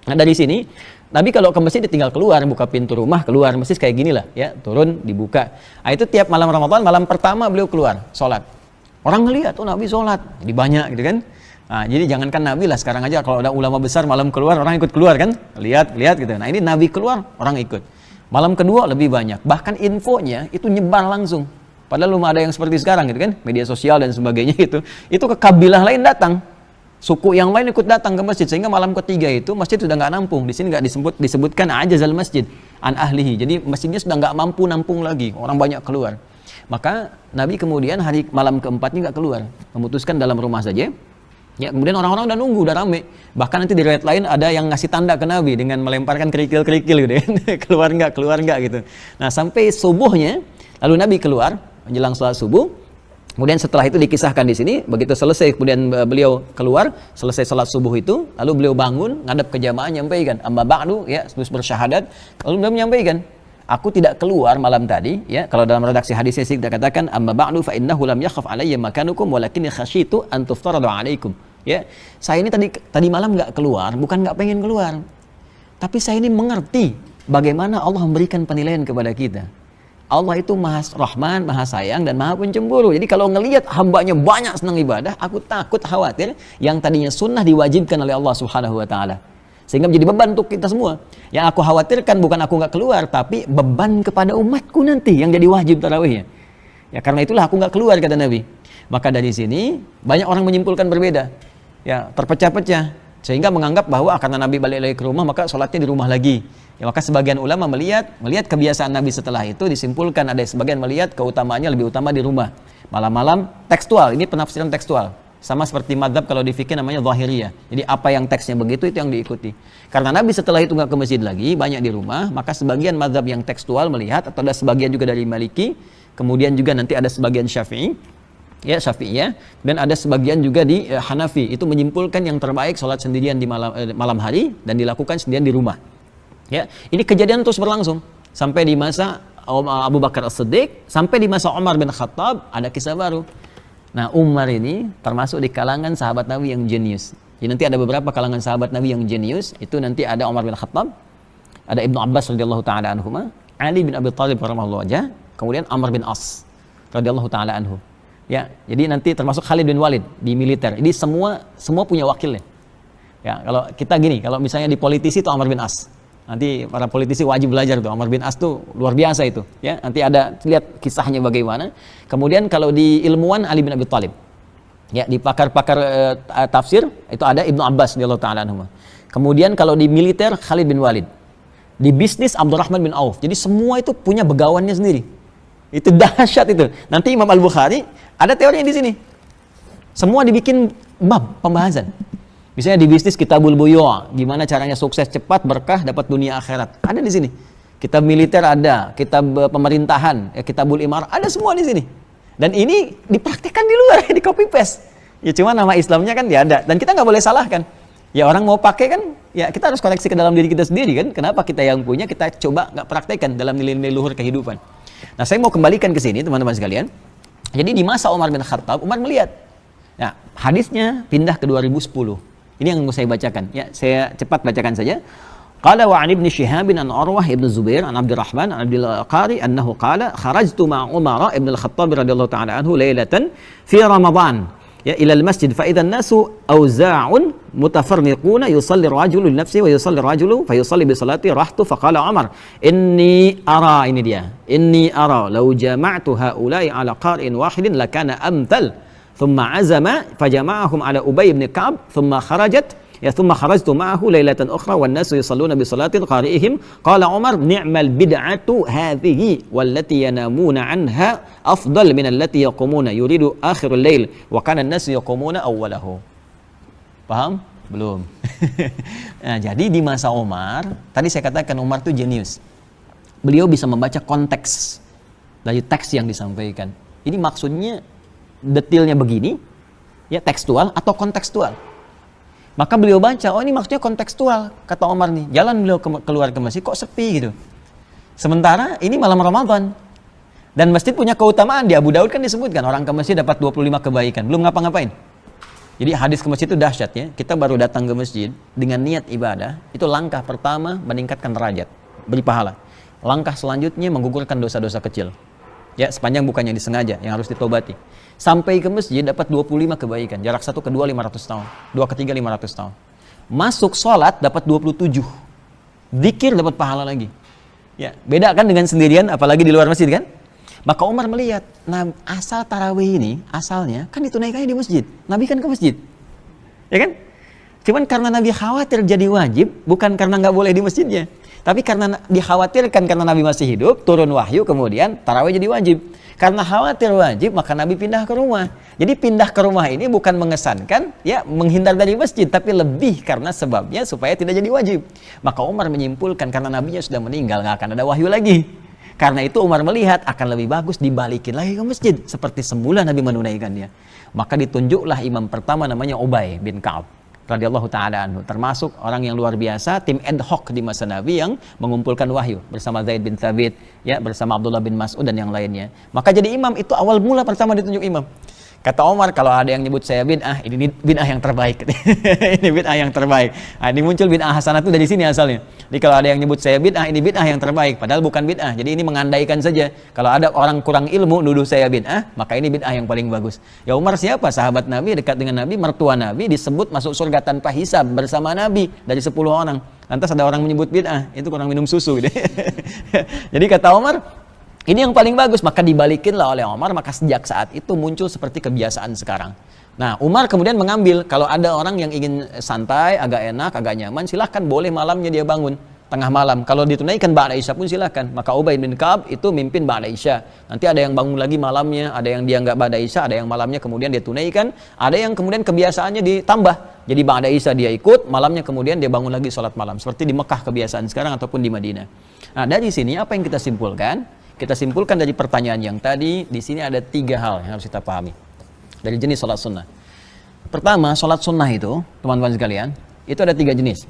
Nah, dari sini Nabi kalau ke masjid tinggal keluar, buka pintu rumah, keluar masjid kayak gini lah, ya, turun, dibuka. Nah, itu tiap malam Ramadan, malam pertama beliau keluar, sholat. Orang ngelihat, oh Nabi sholat, jadi banyak gitu kan. Nah, jadi jangankan Nabi lah, sekarang aja kalau ada ulama besar malam keluar, orang ikut keluar kan, lihat gitu. Nah, ini Nabi keluar, orang ikut. Malam kedua lebih banyak, bahkan infonya itu nyebar langsung. Padahal belum ada yang seperti sekarang gitu kan, media sosial dan sebagainya itu ke kabilah lain datang, suku yang lain ikut datang ke masjid, sehingga malam ketiga itu masjid sudah nggak nampung. Di sini nggak disebutkan ajazal masjid an ahlihi, jadi masjidnya sudah nggak mampu nampung lagi, orang banyak keluar. Maka Nabi kemudian hari malam keempatnya nggak keluar, memutuskan dalam rumah saja. Ya, kemudian orang-orang udah nunggu, udah rame. Bahkan nanti di riwayat lain ada yang ngasih tanda ke Nabi dengan melemparkan kerikil-kerikil gitu ya. keluar nggak gitu. Nah, sampai subuhnya, lalu Nabi keluar menjelang sholat subuh. Kemudian setelah itu dikisahkan di sini, begitu selesai kemudian beliau keluar, selesai salat subuh itu, lalu beliau bangun, ngadap ke jamaah menyampaikan, amma ba'du, ya, terus bersyahadat, lalu beliau menyampaikan, aku tidak keluar malam tadi, ya, kalau dalam redaksi hadisnya sih kita katakan, amma ba'du fa innahu lam yakhaf alayya makanukum walakinni khasyitu an tuftaradu alaikum. Ya, saya ini tadi malam nggak keluar, bukan nggak pengen keluar, tapi saya ini mengerti bagaimana Allah memberikan penilaian kepada kita. Allah itu Maha Rahman, Maha Sayang, dan Maha Pencemburu. Jadi kalau ngelihat hambanya banyak senang ibadah, aku takut khawatir yang tadinya sunnah diwajibkan oleh Allah Subhanahu wa Ta'ala. Sehingga menjadi beban untuk kita semua. Yang aku khawatirkan bukan aku nggak keluar, tapi beban kepada umatku nanti yang jadi wajib tarawihnya. Ya karena itulah aku nggak keluar, kata Nabi. Maka dari sini banyak orang menyimpulkan berbeda. Ya terpecah-pecah. Sehingga menganggap bahwa karena Nabi balik lagi ke rumah, maka sholatnya di rumah lagi. Ya, maka sebagian ulama melihat kebiasaan Nabi setelah itu, disimpulkan ada sebagian melihat keutamaannya lebih utama di rumah. Malam-malam tekstual, ini penafsiran tekstual. Sama seperti madzhab kalau di fikih namanya zahiriyah. Jadi apa yang teksnya begitu itu yang diikuti. Karena Nabi setelah itu nggak ke masjid lagi, banyak di rumah, maka sebagian madzhab yang tekstual melihat, atau ada sebagian juga dari Maliki, kemudian juga nanti ada sebagian Syafi'i, ya Syafi'iyah, dan ada sebagian juga di Hanafi, itu menyimpulkan yang terbaik sholat sendirian di malam hari dan dilakukan sendirian di rumah. Ya, ini kejadian terus berlangsung sampai di masa Abu Bakar As-Siddiq, sampai di masa Umar bin Khattab ada kisah baru. Nah, Umar ini termasuk di kalangan sahabat Nabi yang jenius. Jadi nanti ada beberapa kalangan sahabat Nabi yang jenius, itu nanti ada Umar bin Khattab, ada Ibnu Abbas radhiyallahu taala anhuma, Ali bin Abi Thalib radhiyallahu anhu, kemudian Amr bin As radhiyallahu taala anhu. Ya, jadi nanti termasuk Khalid bin Walid di militer. Jadi semua punya wakilnya. Ya, kalau kita gini, kalau misalnya di politisi itu Amr bin As. Nanti para politisi wajib belajar tuh, Amr bin As tuh luar biasa itu. Ya, nanti ada lihat kisahnya bagaimana. Kemudian kalau di ilmuwan Ali bin Abi Thalib. Ya, di pakar-pakar tafsir itu ada Ibnu Abbas radhiyallahu taala anhu. Kemudian kalau di militer Khalid bin Walid. Di bisnis Abdurrahman bin Auf. Jadi semua itu punya begawannya sendiri. Itu dahsyat itu. Nanti Imam Al-Bukhari ada teorinya di sini. Semua dibikin bab pembahasan. Misalnya di bisnis Kitabul Buyu', gimana caranya sukses cepat, berkah, dapat dunia akhirat. Ada di sini. Kitab militer ada, kitab pemerintahan, Kitabul Imar, ada semua di sini. Dan ini dipraktikkan di luar, di copy paste. Ya cuma nama Islamnya kan ya ada. Dan kita nggak boleh salahkan. Ya orang mau pakai kan, ya kita harus koreksi ke dalam diri kita sendiri kan. Kenapa kita yang punya, kita coba nggak praktekkan dalam nilai-nilai luhur kehidupan. Nah, saya mau kembalikan ke sini teman-teman sekalian. Jadi di masa Umar bin Khattab, Umar melihat. Nah, hadisnya pindah ke 2010. Ini yang mau saya bacakan. Ya, saya cepat bacakan saja. Qala wa 'an ibn Shihab an Urwah ibn Zubair an Abdurrahman an Abdul Qari annahu qala kharajtu ma'a Umar ibn al-Khattab radhiyallahu ta'ala anhu lailatan fi Ramadan ya ila al-masjid fa idha an-nasu awza'un mutafarriquna yusalli ar-rajulu li nafsihi wa yusalli ar-rajulu fa yusalli bi salati rahtu fa qala Umar inni ara law jama'tu ha'ula'i ala qari'in wahidin lakana amthal. ثم عزم فجمعهم على أبي بن كعب ثم خرجت معه ليلة أخرى والناس يصلون بصلاة قارئهم قال عمر نعم البدعة هذه والتي ينامون عنها أفضل من التي يقومون يريد آخر الليل وكان الناس يقومون أوله. Paham? Belum. Nah, jadi di masa Umar, tadi saya katakan Umar itu jenius. Beliau bisa membaca konteks dari teks yang disampaikan. Ini maksudnya detailnya begini, ya tekstual atau kontekstual. Maka beliau baca, oh ini maksudnya kontekstual, kata Umar nih. Jalan beliau keluar ke masjid, kok sepi gitu. Sementara ini malam Ramadan. Dan masjid punya keutamaan, di Abu Daud kan disebutkan, orang ke masjid dapat 25 kebaikan, belum ngapa-ngapain. Jadi hadis ke masjid itu dahsyat ya. Kita baru datang ke masjid dengan niat ibadah, itu langkah pertama meningkatkan derajat, beri pahala. Langkah selanjutnya menggugurkan dosa-dosa kecil. Ya, sepanjang bukannya disengaja, yang harus ditobati. Sampai ke masjid dapat 25 kebaikan. Jarak satu ke dua 500 tahun. Dua ke tiga 500 tahun. Masuk sholat dapat 27. Dzikir dapat pahala lagi. Ya, beda kan dengan sendirian, apalagi di luar masjid kan? Maka Umar melihat, nah asal tarawih ini, asalnya kan ditunaikannya di masjid. Nabi kan ke masjid. Ya kan? Cuman karena Nabi khawatir jadi wajib, bukan karena nggak boleh di masjidnya. Tapi karena dikhawatirkan karena Nabi masih hidup, turun wahyu, kemudian tarawih jadi wajib. Karena khawatir wajib, maka Nabi pindah ke rumah. Jadi pindah ke rumah ini bukan mengesankan, ya menghindar dari masjid, tapi lebih karena sebabnya supaya tidak jadi wajib. Maka Umar menyimpulkan karena Nabinya sudah meninggal, nggak akan ada wahyu lagi. Karena itu Umar melihat akan lebih bagus dibalikin lagi ke masjid seperti semula Nabi menunaikannya. Maka ditunjuklah imam pertama namanya Ubay bin Ka'ab radhiyallahu taala anhu, termasuk orang yang luar biasa, tim ad hoc di masa Nabi yang mengumpulkan wahyu bersama Zaid bin Thabit, ya, bersama Abdullah bin Mas'ud dan yang lainnya. Maka jadi imam itu awal mula pertama ditunjuk imam. Kata Omar, kalau ada yang nyebut saya bid'ah, ini bid'ah yang terbaik. Ini bid'ah yang terbaik. Nah, ini muncul bid'ah hasanah itu dari sini asalnya. Jadi kalau ada yang nyebut saya bid'ah, ini bid'ah yang terbaik. Padahal bukan bid'ah. Jadi ini mengandaikan saja. Kalau ada orang kurang ilmu nuduh saya bid'ah, maka ini bid'ah yang paling bagus. Ya Umar siapa? Sahabat Nabi, dekat dengan Nabi, mertua Nabi, disebut masuk surga tanpa hisab bersama Nabi dari 10 orang. Lantas ada orang menyebut bid'ah, itu kurang minum susu. Jadi kata Umar, ini yang paling bagus, maka dibalikinlah oleh Umar, maka sejak saat itu muncul seperti kebiasaan sekarang. Nah, Umar kemudian mengambil, kalau ada orang yang ingin santai, agak enak, agak nyaman, silahkan, boleh malamnya dia bangun, tengah malam. Kalau ditunaikan ba'da isya pun silahkan. Maka Ubay bin Ka'ab itu mimpin ba'da isya. Nanti ada yang bangun lagi malamnya, ada yang dia nggak ba'da isya, ada yang malamnya kemudian dia tunaikan, ada yang kemudian kebiasaannya ditambah. Jadi ba'da isya dia ikut, malamnya kemudian dia bangun lagi sholat malam. Seperti di Mekah kebiasaan sekarang ataupun di Madinah. Nah, dari sini apa yang kita simpulkan? Kita simpulkan dari pertanyaan yang tadi, di sini ada 3 hal yang harus kita pahami dari jenis sholat sunnah. Pertama, sholat sunnah itu, teman-teman sekalian, itu ada 3 jenis.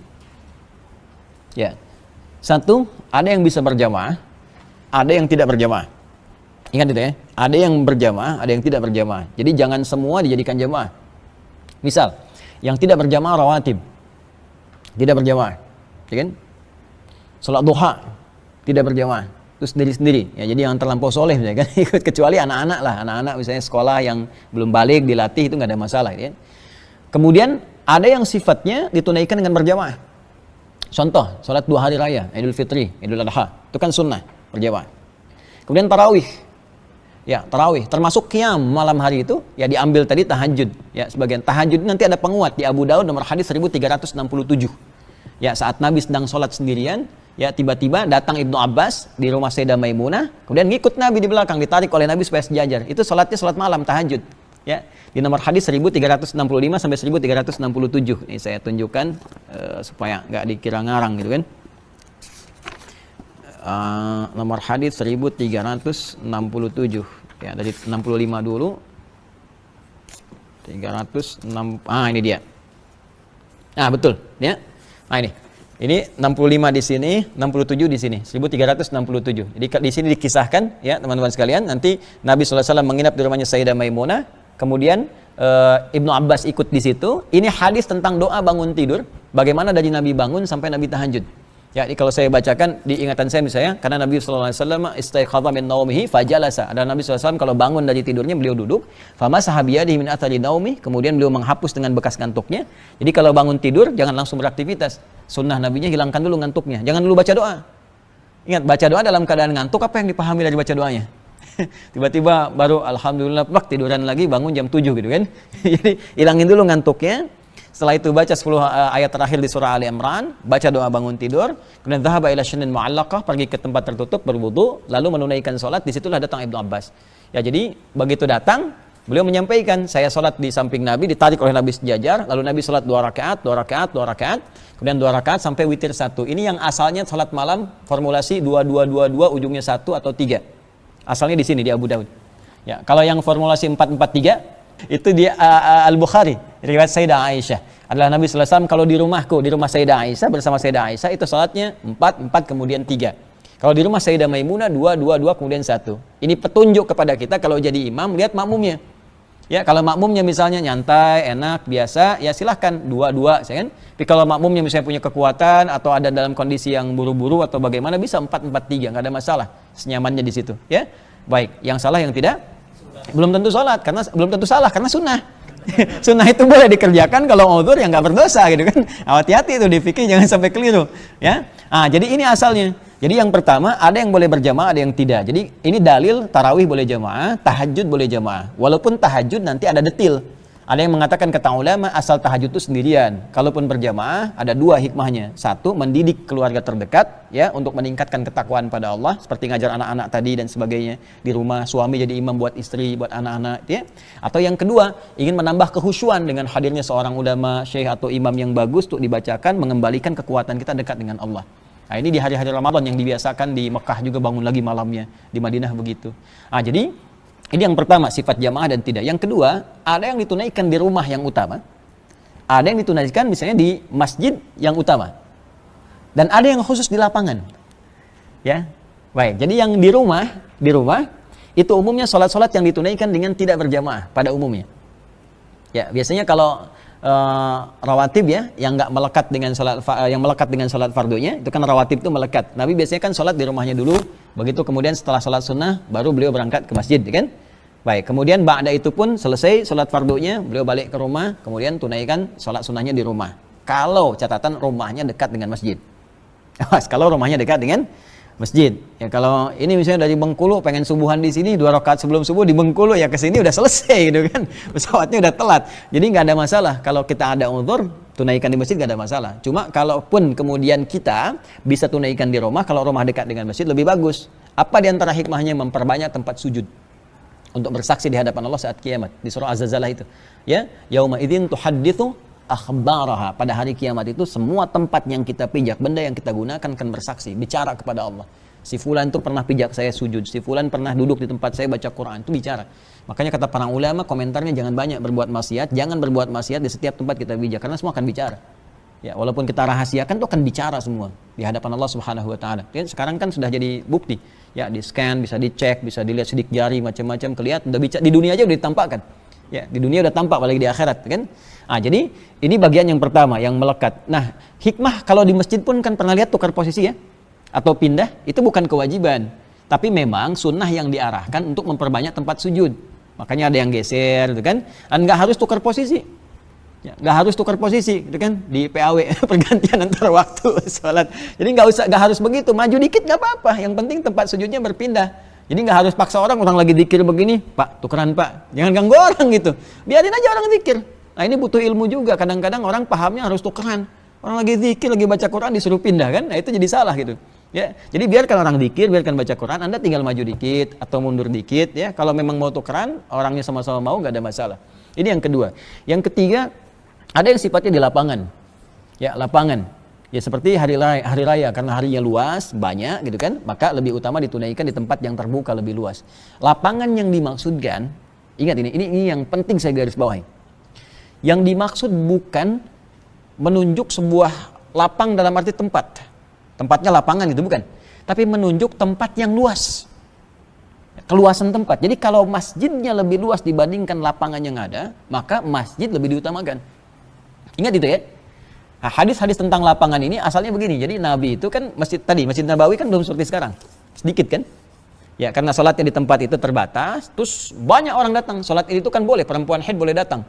Ya, 1, ada yang bisa berjamaah, ada yang tidak berjamaah. Ingat itu ya, ada yang berjamaah, ada yang tidak berjamaah. Jadi jangan semua dijadikan jamaah. Misal, yang tidak berjamaah rawatib, tidak berjamaah, ya kan? Sholat duha, tidak berjamaah. Terus sendiri-sendiri, ya, jadi yang terlampau soleh misalnya kan ikut, kecuali anak-anak lah, anak-anak misalnya sekolah yang belum balik dilatih itu nggak ada masalah, ya. Kemudian ada yang sifatnya ditunaikan dengan berjamaah. Contoh, sholat 2 hari raya, Idul Fitri, Idul Adha, itu kan sunnah berjamaah. Kemudian tarawih, ya tarawih, termasuk qiyam malam hari itu, ya diambil tadi tahajud, ya sebagian tahajud nanti ada penguat di Abu Daud nomor hadis 1367. Ya saat Nabi sedang sholat sendirian, ya tiba-tiba datang Ibnu Abbas di rumah Sayyidah Maimunah, kemudian ngikut Nabi di belakang, ditarik oleh Nabi supaya sejajar. Itu sholatnya sholat malam tahajud, ya di nomor hadis 1365 sampai 1367. Ini saya tunjukkan supaya nggak dikira ngarang gitu kan. Nomor hadis 1367, ya dari 65 dulu, 306. Ini dia. Nah betul, ya. Nah ini 65 di sini, 67 di sini, 1367. Jadi di sini dikisahkan, ya teman-teman sekalian, nanti Nabi SAW menginap di rumahnya Sayyidah Maimunah, kemudian Ibnu Abbas ikut di situ. Ini hadis tentang doa bangun tidur, bagaimana dari Nabi bangun sampai Nabi tahajud. Ya, jadi kalau saya bacakan di ingatan saya misalnya, karena Nabi SAW istaiqadha min naumihi fajalasa. Ada Nabi SAW kalau bangun dari tidurnya beliau duduk, famasaha biyadihi min athari naumi, kemudian beliau menghapus dengan bekas ngantuknya. Jadi kalau bangun tidur jangan langsung beraktivitas. Sunnah Nabinya hilangkan dulu ngantuknya. Jangan dulu baca doa. Ingat, baca doa dalam keadaan ngantuk, apa yang dipahami dari baca doanya? Tiba-tiba baru alhamdulillah tiduran lagi, bangun jam 7 gitu kan. Jadi hilangin dulu ngantuknya. Setelah itu baca 10 ayat terakhir di surah Ali Imran, baca doa bangun tidur, kemudian dhahaba ila syinin mu'allaqah, pergi ke tempat tertutup berwudu, lalu menunaikan salat. Disitulah datang Ibnu Abbas. Ya, jadi begitu datang, beliau menyampaikan, saya salat di samping Nabi, ditarik oleh Nabi sejajar, lalu Nabi salat 2 rakaat, kemudian 2 rakaat sampai witir 1. Ini yang asalnya salat malam formulasi 2-2-2-2 ujungnya 1 atau 3. Asalnya di sini di Abu Daud. Ya, kalau yang formulasi 4-4-3 itu di Al-Bukhari, riwayat Sayyidah Aisyah. Adalah Nabi SAW kalau di rumahku, di rumah Sayyidah Aisyah bersama Sayyidah Aisyah itu salatnya 4 kemudian 3. Kalau di rumah Sayyidah Maimunah 2 kemudian 1. Ini petunjuk kepada kita kalau jadi imam lihat makmumnya. Ya, kalau makmumnya misalnya nyantai, enak, biasa, ya silahkan 2, ya kan? Tapi kalau makmumnya misalnya punya kekuatan atau ada dalam kondisi yang buru-buru atau bagaimana bisa 4-4-3, nggak ada masalah. Senyamannya di situ, ya. Baik, yang salah yang tidak belum tentu salat, karena belum tentu salah karena sunnah. Sunnah itu boleh dikerjakan kalau uzur yang nggak berdosa gitu kan. Hati-hati itu di fikih, jangan sampai keliru, ya. Jadi ini asalnya. Jadi yang pertama ada yang boleh berjamaah, ada yang tidak. Jadi ini dalil tarawih boleh jamaah, tahajud boleh jamaah. Walaupun tahajud nanti ada detil. Ada yang mengatakan kata ulama asal tahajud itu sendirian. Kalaupun berjamaah ada 2 hikmahnya. 1, mendidik keluarga terdekat ya untuk meningkatkan ketakwaan pada Allah seperti ngajar anak-anak tadi dan sebagainya. Di rumah suami jadi imam buat istri, buat anak-anak ya. Atau yang kedua, ingin menambah kekhusyuan dengan hadirnya seorang ulama, syekh atau imam yang bagus untuk dibacakan, mengembalikan kekuatan kita dekat dengan Allah. Nah, ini di hari-hari Ramadan yang dibiasakan di Mekah juga bangun lagi malamnya, di Madinah begitu. Nah, jadi ini yang pertama, sifat jamaah dan tidak. Yang kedua, ada yang ditunaikan di rumah yang utama, ada yang ditunaikan misalnya di masjid yang utama, dan ada yang khusus di lapangan. Ya, baik. Jadi yang di rumah itu umumnya sholat-sholat yang ditunaikan dengan tidak berjamaah pada umumnya. Ya, biasanya kalau rawatib ya, yang nggak melekat dengan sholat fardunya, itu kan rawatib itu melekat. Nabi biasanya kan sholat di rumahnya dulu, begitu kemudian setelah sholat sunnah baru beliau berangkat ke masjid, kan? Baik, kemudian ba'da itu pun selesai sholat fardunya, beliau balik ke rumah, kemudian tunaikan sholat sunnahnya di rumah. Kalau catatan rumahnya dekat dengan masjid. Kalau rumahnya dekat dengan masjid. Ya kalau ini misalnya dari Bengkulu pengen subuhan di sini 2 rakaat sebelum subuh di Bengkulu, ya ke sini udah selesai gitu kan. Pesawatnya udah telat. Jadi nggak ada masalah kalau kita ada uzur tunaikan di masjid, nggak ada masalah. Cuma kalaupun kemudian kita bisa tunaikan di rumah, kalau rumah dekat dengan masjid lebih bagus. Apa di antara hikmahnya? Memperbanyak tempat sujud untuk bersaksi di hadapan Allah saat kiamat. Di surah Az-Zalzalah itu. Ya, yauma idzin tuhadditsu akhbaraha. Pada hari kiamat itu semua tempat yang kita pijak, benda yang kita gunakan akan bersaksi, bicara kepada Allah. Si fulan itu pernah pijak saya sujud, si fulan pernah duduk di tempat saya baca Quran, itu bicara. Makanya kata para ulama, komentarnya jangan banyak berbuat maksiat, jangan berbuat maksiat di setiap tempat kita pijak, karena semua akan bicara. Ya, walaupun kita rahasiakan itu akan bicara semua di hadapan Allah Subhanahu wa taala. Sekarang kan sudah jadi bukti. Ya, di scan, bisa dicek, bisa dilihat sidik jari, macam-macam kelihatan, udah bicara di dunia aja udah ditampakkan. Ya, di dunia udah tampak, apalagi di akhirat, kan? Jadi ini bagian yang pertama yang melekat. Nah, hikmah kalau di masjid pun kan pernah lihat tukar posisi ya, atau pindah, itu bukan kewajiban, tapi memang sunnah yang diarahkan untuk memperbanyak tempat sujud. Makanya ada yang geser, gitu kan? Dan nggak harus tukar posisi, ya, nggak harus tukar posisi, gitu kan? Di PAW pergantian antar waktu sholat. Jadi nggak harus begitu, maju dikit nggak apa-apa. Yang penting tempat sujudnya berpindah. Jadi nggak harus paksa orang lagi zikir begini, Pak, tukeran Pak, jangan ganggu orang gitu. Biarin aja orang zikir. Nah ini butuh ilmu juga. Kadang-kadang orang pahamnya harus tukeran. Orang lagi zikir, lagi baca Quran disuruh pindah kan? Nah itu jadi salah gitu. Ya, jadi biarkan orang zikir, biarkan baca Quran. Anda tinggal maju dikit atau mundur dikit. Ya, kalau memang mau tukeran, orangnya sama-sama mau, nggak ada masalah. Ini yang kedua. Yang ketiga, ada yang sifatnya di lapangan. Ya, lapangan. Ya seperti hari raya, karena harinya luas, banyak gitu kan, maka lebih utama ditunaikan di tempat yang terbuka lebih luas. Lapangan yang dimaksudkan, ingat ini yang penting saya garis bawahi. Yang dimaksud bukan menunjuk sebuah lapang dalam arti tempat. Tempatnya lapangan gitu, bukan. Tapi menunjuk tempat yang luas. Keluasan tempat. Jadi kalau masjidnya lebih luas dibandingkan lapangan yang ada, maka masjid lebih diutamakan. Ingat itu ya. Nah, hadis-hadis tentang lapangan ini asalnya begini. Jadi Nabi itu kan Masjid Nabawi kan belum seperti sekarang. Sedikit kan? Ya, karena sholatnya di tempat itu terbatas, terus banyak orang datang. Sholat itu kan boleh, perempuan haid boleh datang.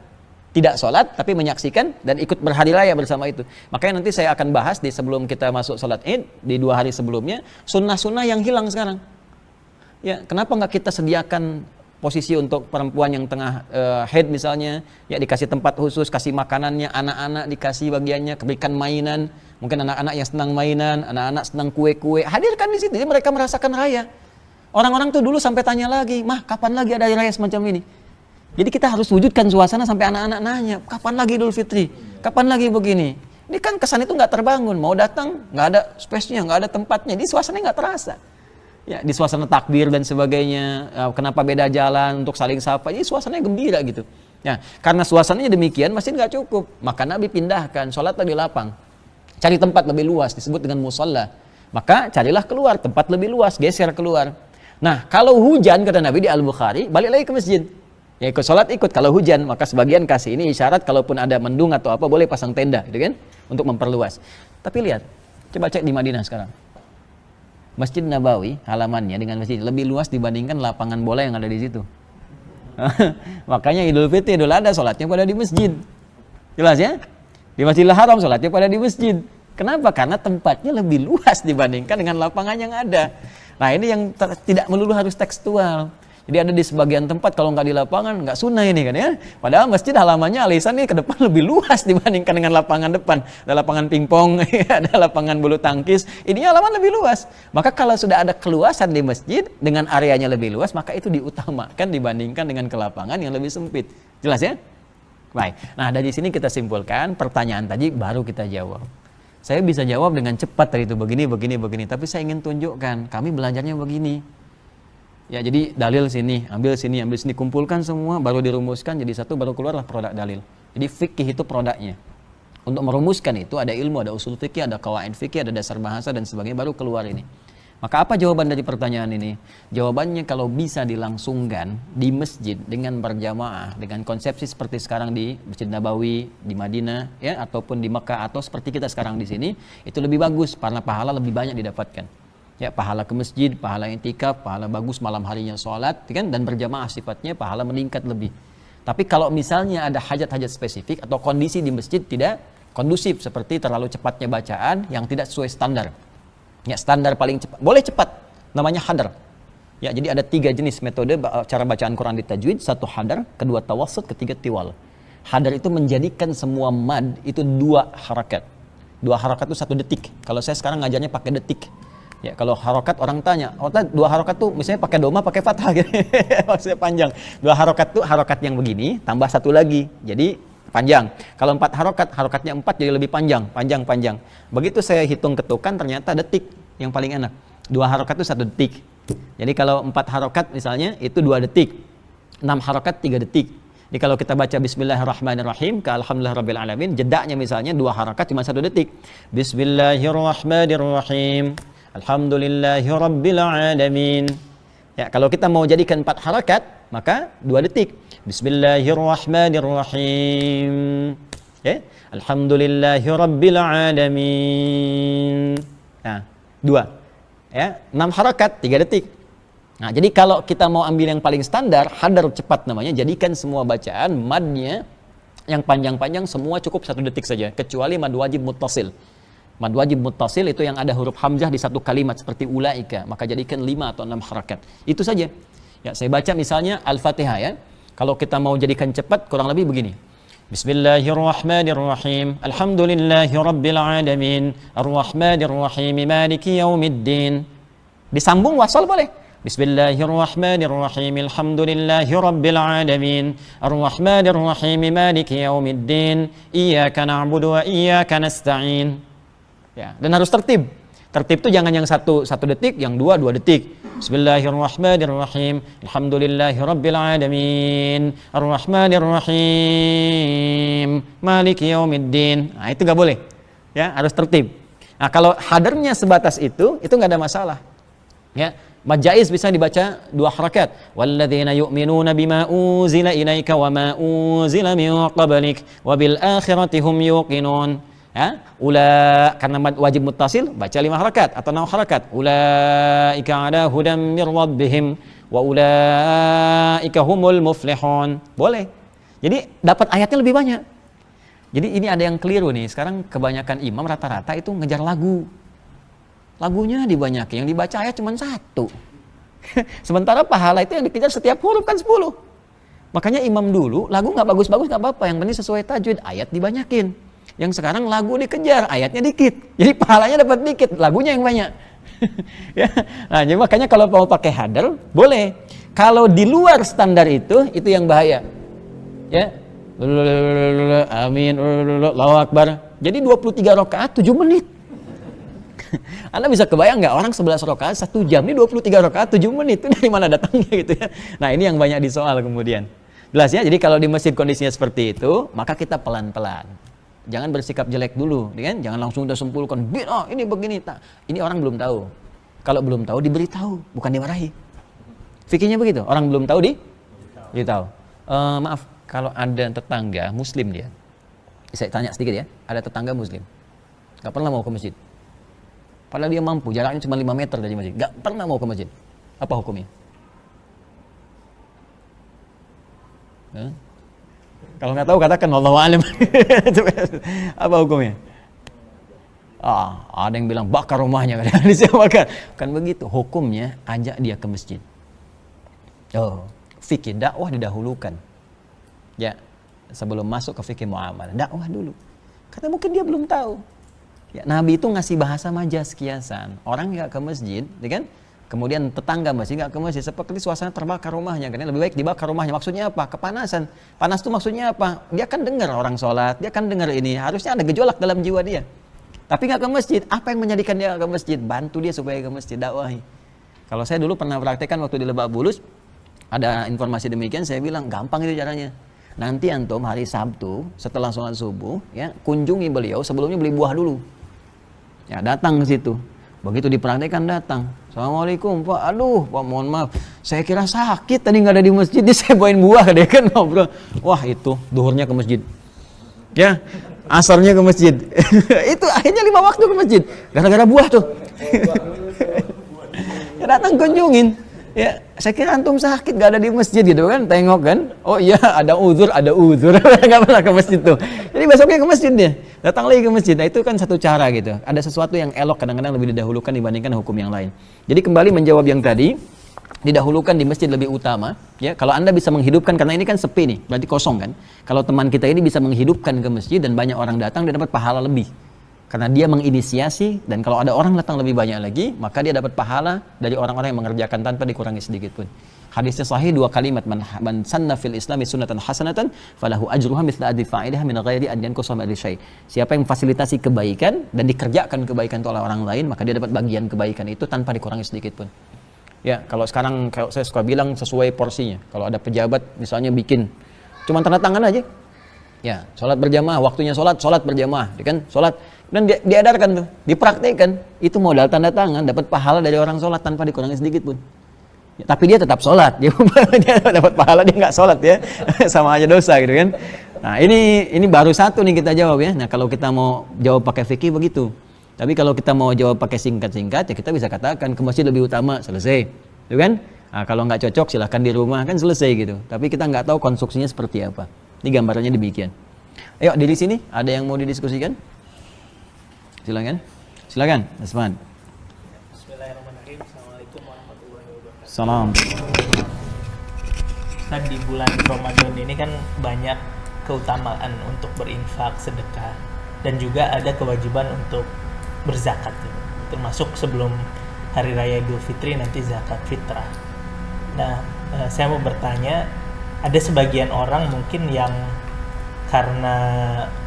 Tidak sholat, tapi menyaksikan dan ikut berhari raya bersama itu. Makanya nanti saya akan bahas sebelum kita masuk sholat id, di 2 hari sebelumnya, sunnah-sunnah yang hilang sekarang. Ya, kenapa nggak kita sediakan posisi untuk perempuan yang tengah haid misalnya, ya dikasih tempat khusus, kasih makanannya, anak-anak dikasih bagiannya, berikan mainan, mungkin anak-anak yang senang mainan, anak-anak senang kue-kue, hadirkan di situ, jadi mereka merasakan raya. Orang-orang tuh dulu sampai tanya lagi, mah kapan lagi ada raya semacam ini? Jadi kita harus wujudkan suasana sampai anak-anak nanya, kapan lagi Idul Fitri? Kapan lagi begini? Ini kan kesan itu nggak terbangun, mau datang nggak ada space-nya, nggak ada tempatnya, jadi suasananya nggak terasa. Ya, di suasana takbir dan sebagainya, kenapa beda jalan untuk saling sapa, jadi suasananya gembira gitu. Ya, karena suasananya demikian, masjid nggak cukup, maka Nabi pindahkan, sholatlah di lapang, cari tempat lebih luas, disebut dengan musalla. Maka carilah keluar, tempat lebih luas, geser keluar. Nah, kalau hujan, kata Nabi di Al-Bukhari, balik lagi ke masjid. Ya, ikut sholat ikut, kalau hujan, maka sebagian kasih ini isyarat, kalaupun ada mendung atau apa, boleh pasang tenda, gitu kan, untuk memperluas. Tapi lihat, coba cek di Madinah sekarang. Masjid Nabawi halamannya dengan masjid lebih luas dibandingkan lapangan bola yang ada di situ. Makanya Idul Fitri, Idul Adha sholatnya pada di masjid. Jelas ya? Di Masjidil Haram sholatnya pada di masjid. Kenapa? Karena tempatnya lebih luas dibandingkan dengan lapangan yang ada. Nah ini yang tidak melulu harus tekstual. Jadi ada di sebagian tempat kalau nggak di lapangan nggak sunnah ini kan ya. Padahal masjid halamannya alisan nih ke depan lebih luas dibandingkan dengan lapangan depan. Ada lapangan pingpong, ada lapangan bulu tangkis. Ini halaman lebih luas. Maka kalau sudah ada keluasan di masjid dengan areanya lebih luas, maka itu diutamakan dibandingkan dengan ke lapangan yang lebih sempit. Jelas ya? Baik. Nah dari sini kita simpulkan pertanyaan tadi baru kita jawab. Saya bisa jawab dengan cepat tadi itu begini, tapi saya ingin tunjukkan kami belajarnya begini. Ya, jadi dalil sini, ambil sini, kumpulkan semua, baru dirumuskan jadi satu, baru keluarlah produk dalil. Jadi fikih itu produknya. Untuk merumuskan itu ada ilmu, ada usul fikih, ada qawaid fikih, ada dasar bahasa dan sebagainya, baru keluar ini. Maka apa jawaban dari pertanyaan ini? Jawabannya kalau bisa dilangsungkan di masjid dengan berjamaah, dengan konsepsi seperti sekarang di Masjid Nabawi, di Madinah, ya, ataupun di Mekah, atau seperti kita sekarang di sini, itu lebih bagus karena pahala lebih banyak didapatkan. Ya, pahala ke masjid, pahala intikaf, pahala bagus malam harinya sholat, kan, dan berjamaah sifatnya pahala meningkat lebih. Tapi kalau misalnya ada hajat-hajat spesifik atau kondisi di masjid tidak kondusif, seperti terlalu cepatnya bacaan yang tidak sesuai standar. Ya, standar paling cepat, boleh cepat, namanya hadar. Ya, jadi ada 3 jenis metode cara bacaan Quran di tajwid, 1 hadar, kedua tawassut, ketiga tiwal. Hadar itu menjadikan semua mad itu 2 harakat. 2 harakat itu 1 detik. Kalau saya sekarang ngajarnya pakai detik. Ya, kalau harokat orang tanya, 2 harokat tuh misalnya pakai doma, pakai fathah gitu. Maksudnya panjang. 2 harokat tuh harokat yang begini, tambah 1 lagi. Jadi panjang. Kalau 4 harokat, harokatnya 4 jadi lebih panjang. Begitu saya hitung ketukan, ternyata detik yang paling enak. 2 harokat itu 1 detik. Jadi kalau 4 harokat misalnya, itu 2 detik. 6 harokat 3 detik. Jadi kalau kita baca Bismillahirrahmanirrahim ke Alhamdulillahirrabbilalamin, jedaknya misalnya 2 harokat cuma 1 detik. Bismillahirrahmanirrahim. Alhamdulillahirrabbilalamin. Ya, kalau kita mau jadikan 4 harakat, maka 2 detik. Bismillahirrahmanirrahim. Ya, Alhamdulillahirabbilalamin. Nah, 2. Ya, 6 harakat, 3 detik. Nah, jadi kalau kita mau ambil yang paling standar, hadar cepat namanya, jadikan semua bacaan madnya yang panjang-panjang semua cukup 1 detik saja, kecuali mad wajib muttasil. Mad wajib muttasil itu yang ada huruf hamzah di 1 kalimat seperti ulaika, maka jadikan 5 atau 6 harakat. Itu saja. Ya, saya baca misalnya Al-Fatihah ya. Kalau kita mau jadikan cepat kurang lebih begini. Bismillahirrahmanirrahim. Alhamdulillahirabbilalamin. Arrahmanirrahim. Maliki yaumiddin. Disambung wasal boleh. Bismillahirrahmanirrahim. Alhamdulillahirabbilalamin. Arrahmanirrahim. Maliki yaumiddin. Iyyaka na'budu wa iyyaka nasta'in. Ya, dan harus tertib. Tertib itu jangan yang 1 detik, yang 2 detik. Bismillahirrahmanirrahim. Alhamdulillahirabbilalamin. Arrahmanirrahim. Maliki yaumiddin. Nah, itu enggak boleh. Ya, harus tertib. Nah, kalau hadarnya sebatas itu enggak ada masalah. Ya, mad jaiz bisa dibaca 2 harakat. Walladzina yu'minuna bima unzila ilaika wa ma unzila min qablik wa bil akhirati hum yuqinun. Ya, karena mad wajib muttasil baca 5 harakat atau 6 harakat. Ulaika ala hudam mir rabbihim wa ulaika humul muflihun. Boleh. Jadi dapat ayatnya lebih banyak. Jadi ini ada yang keliru nih. Sekarang kebanyakan imam rata-rata itu ngejar lagu. Lagunya dibanyakin, yang dibaca ayat cuma 1. Sementara pahala itu yang dikejar setiap huruf kan 10. Makanya imam dulu lagu nggak bagus-bagus nggak apa-apa, yang penting sesuai tajwid, ayat dibanyakin. Yang sekarang lagu dikejar, ayatnya dikit. Jadi pahalanya dapat dikit, lagunya yang banyak. Ya. Nah, jadi makanya kalau mau pakai hadar, boleh. Kalau di luar standar itu yang bahaya. Ya. Amin. Allahu Akbar. Jadi 23 rakaat 7 menit. Anda bisa kebayang nggak, orang 11 rakaat 1 jam, ini 23 rakaat 7 menit. Itu dari mana datangnya gitu ya. Nah, ini yang banyak disoal kemudian. Jelas ya, jadi kalau di masjid kondisinya seperti itu, maka kita pelan-pelan. Jangan bersikap jelek dulu, kan? Jangan langsung udah simpulkan, ini begini, tak. Ini orang belum tahu. Kalau belum tahu diberitahu, bukan dimarahi. Fikirnya begitu, orang belum tahu diberitahu. Maaf, kalau ada tetangga muslim dia, saya tanya sedikit ya, ada tetangga muslim, nggak pernah mau ke masjid. Padahal dia mampu, jaraknya cuma 5 meter dari masjid, nggak pernah mau ke masjid. Apa hukumnya? Kalau nggak tahu katakan wallahu alim. Apa hukumnya? Ada yang bilang bakar rumahnya, bakar. Kan begitu. Hukumnya ajak dia ke masjid. Fikih dakwah didahulukan. Ya, sebelum masuk ke fikih muamalah, dakwah dulu. Karena mungkin dia belum tahu. Ya, Nabi itu ngasih bahasa majas kiasan. Orang nggak ke masjid, ya kan? Kemudian tetangga masih nggak ke masjid, seperti suasana terbakar rumahnya, karena lebih baik dibakar rumahnya. Maksudnya apa? Kepanasan. Panas itu maksudnya apa? Dia kan dengar orang sholat, dia kan dengar ini. Harusnya ada gejolak dalam jiwa dia. tapi nggak ke masjid. Apa yang menjadikan dia ke masjid? Bantu dia supaya ke masjid, dakwahi. Kalau saya dulu pernah praktekkan waktu di Lebak Bulus, ada informasi demikian, saya bilang gampang itu caranya. Nanti antum hari Sabtu setelah sholat subuh, ya kunjungi beliau, sebelumnya beli buah dulu. Ya datang ke situ. Begitu dipraktekkan datang. Assalamualaikum Pak, aduh Pak mohon maaf, saya kira sakit tadi nggak ada di masjid, dia saya bawain buah, dia kan ngobrol. Wah itu duhurnya ke masjid, ya asarnya ke masjid. Itu akhirnya 5 waktu ke masjid, gara-gara buah tuh. Ya datang kunjungin. Ya, saya kira antum sakit gak ada di masjid gitu kan, tengok kan, oh iya ada uzur, nggak pernah ke masjid tuh. Jadi besoknya ke masjid dia, datang lagi ke masjid. Nah itu kan satu cara gitu. Ada sesuatu yang elok kadang-kadang lebih didahulukan dibandingkan hukum yang lain. Jadi kembali menjawab yang tadi, didahulukan di masjid lebih utama. Ya, kalau Anda bisa menghidupkan, karena ini kan sepi nih, berarti kosong kan. Kalau teman kita ini bisa menghidupkan ke masjid dan banyak orang datang, dia dapat pahala lebih. Karena dia menginisiasi, dan kalau ada orang datang lebih banyak lagi, maka dia dapat pahala dari orang-orang yang mengerjakan tanpa dikurangi sedikit pun. Hadisnya sahih 2 kalimat, man sanna fil islami sunnatan hasanatan falahu ajruha mithla ajri fa'ilaha min ghairi an yanqusa min syai'. Siapa yang memfasilitasi kebaikan dan dikerjakan kebaikan itu oleh orang lain, maka dia dapat bagian kebaikan itu tanpa dikurangi sedikit pun. Ya, kalau sekarang kalau saya suka bilang sesuai porsinya. Kalau ada pejabat misalnya bikin cuma tanda tangan aja. Ya, sholat berjamaah, waktunya sholat berjamaah, kan? Sholat, dan diedarkan tuh, dipraktekkan, itu modal tanda tangan, dapat pahala dari orang sholat tanpa dikurangi sedikit pun. Ya, tapi dia tetap sholat, dia dapat pahala, dia nggak sholat ya, sama aja dosa gitu kan. Nah ini baru satu nih kita jawab ya. Nah kalau kita mau jawab pakai fikih begitu, tapi kalau kita mau jawab pakai singkat-singkat ya kita bisa katakan ke masjid lebih utama, selesai, gitu kan? Nah, kalau nggak cocok silahkan di rumah, kan selesai gitu. Tapi kita nggak tahu konstruksinya seperti apa. Ini gambarannya demikian. Ayo dari sini ada yang mau didiskusikan? Silakan, Asman. Bismillahirrahmanirrahim. Assalamualaikum warahmatullahi wabarakatuh. Salam. Ustaz, di bulan Ramadan ini kan banyak keutamaan untuk berinfak, sedekah, dan juga ada kewajiban untuk berzakat, termasuk sebelum Hari Raya Idul Fitri nanti zakat fitrah. Nah, saya mau bertanya, ada sebagian orang mungkin yang karena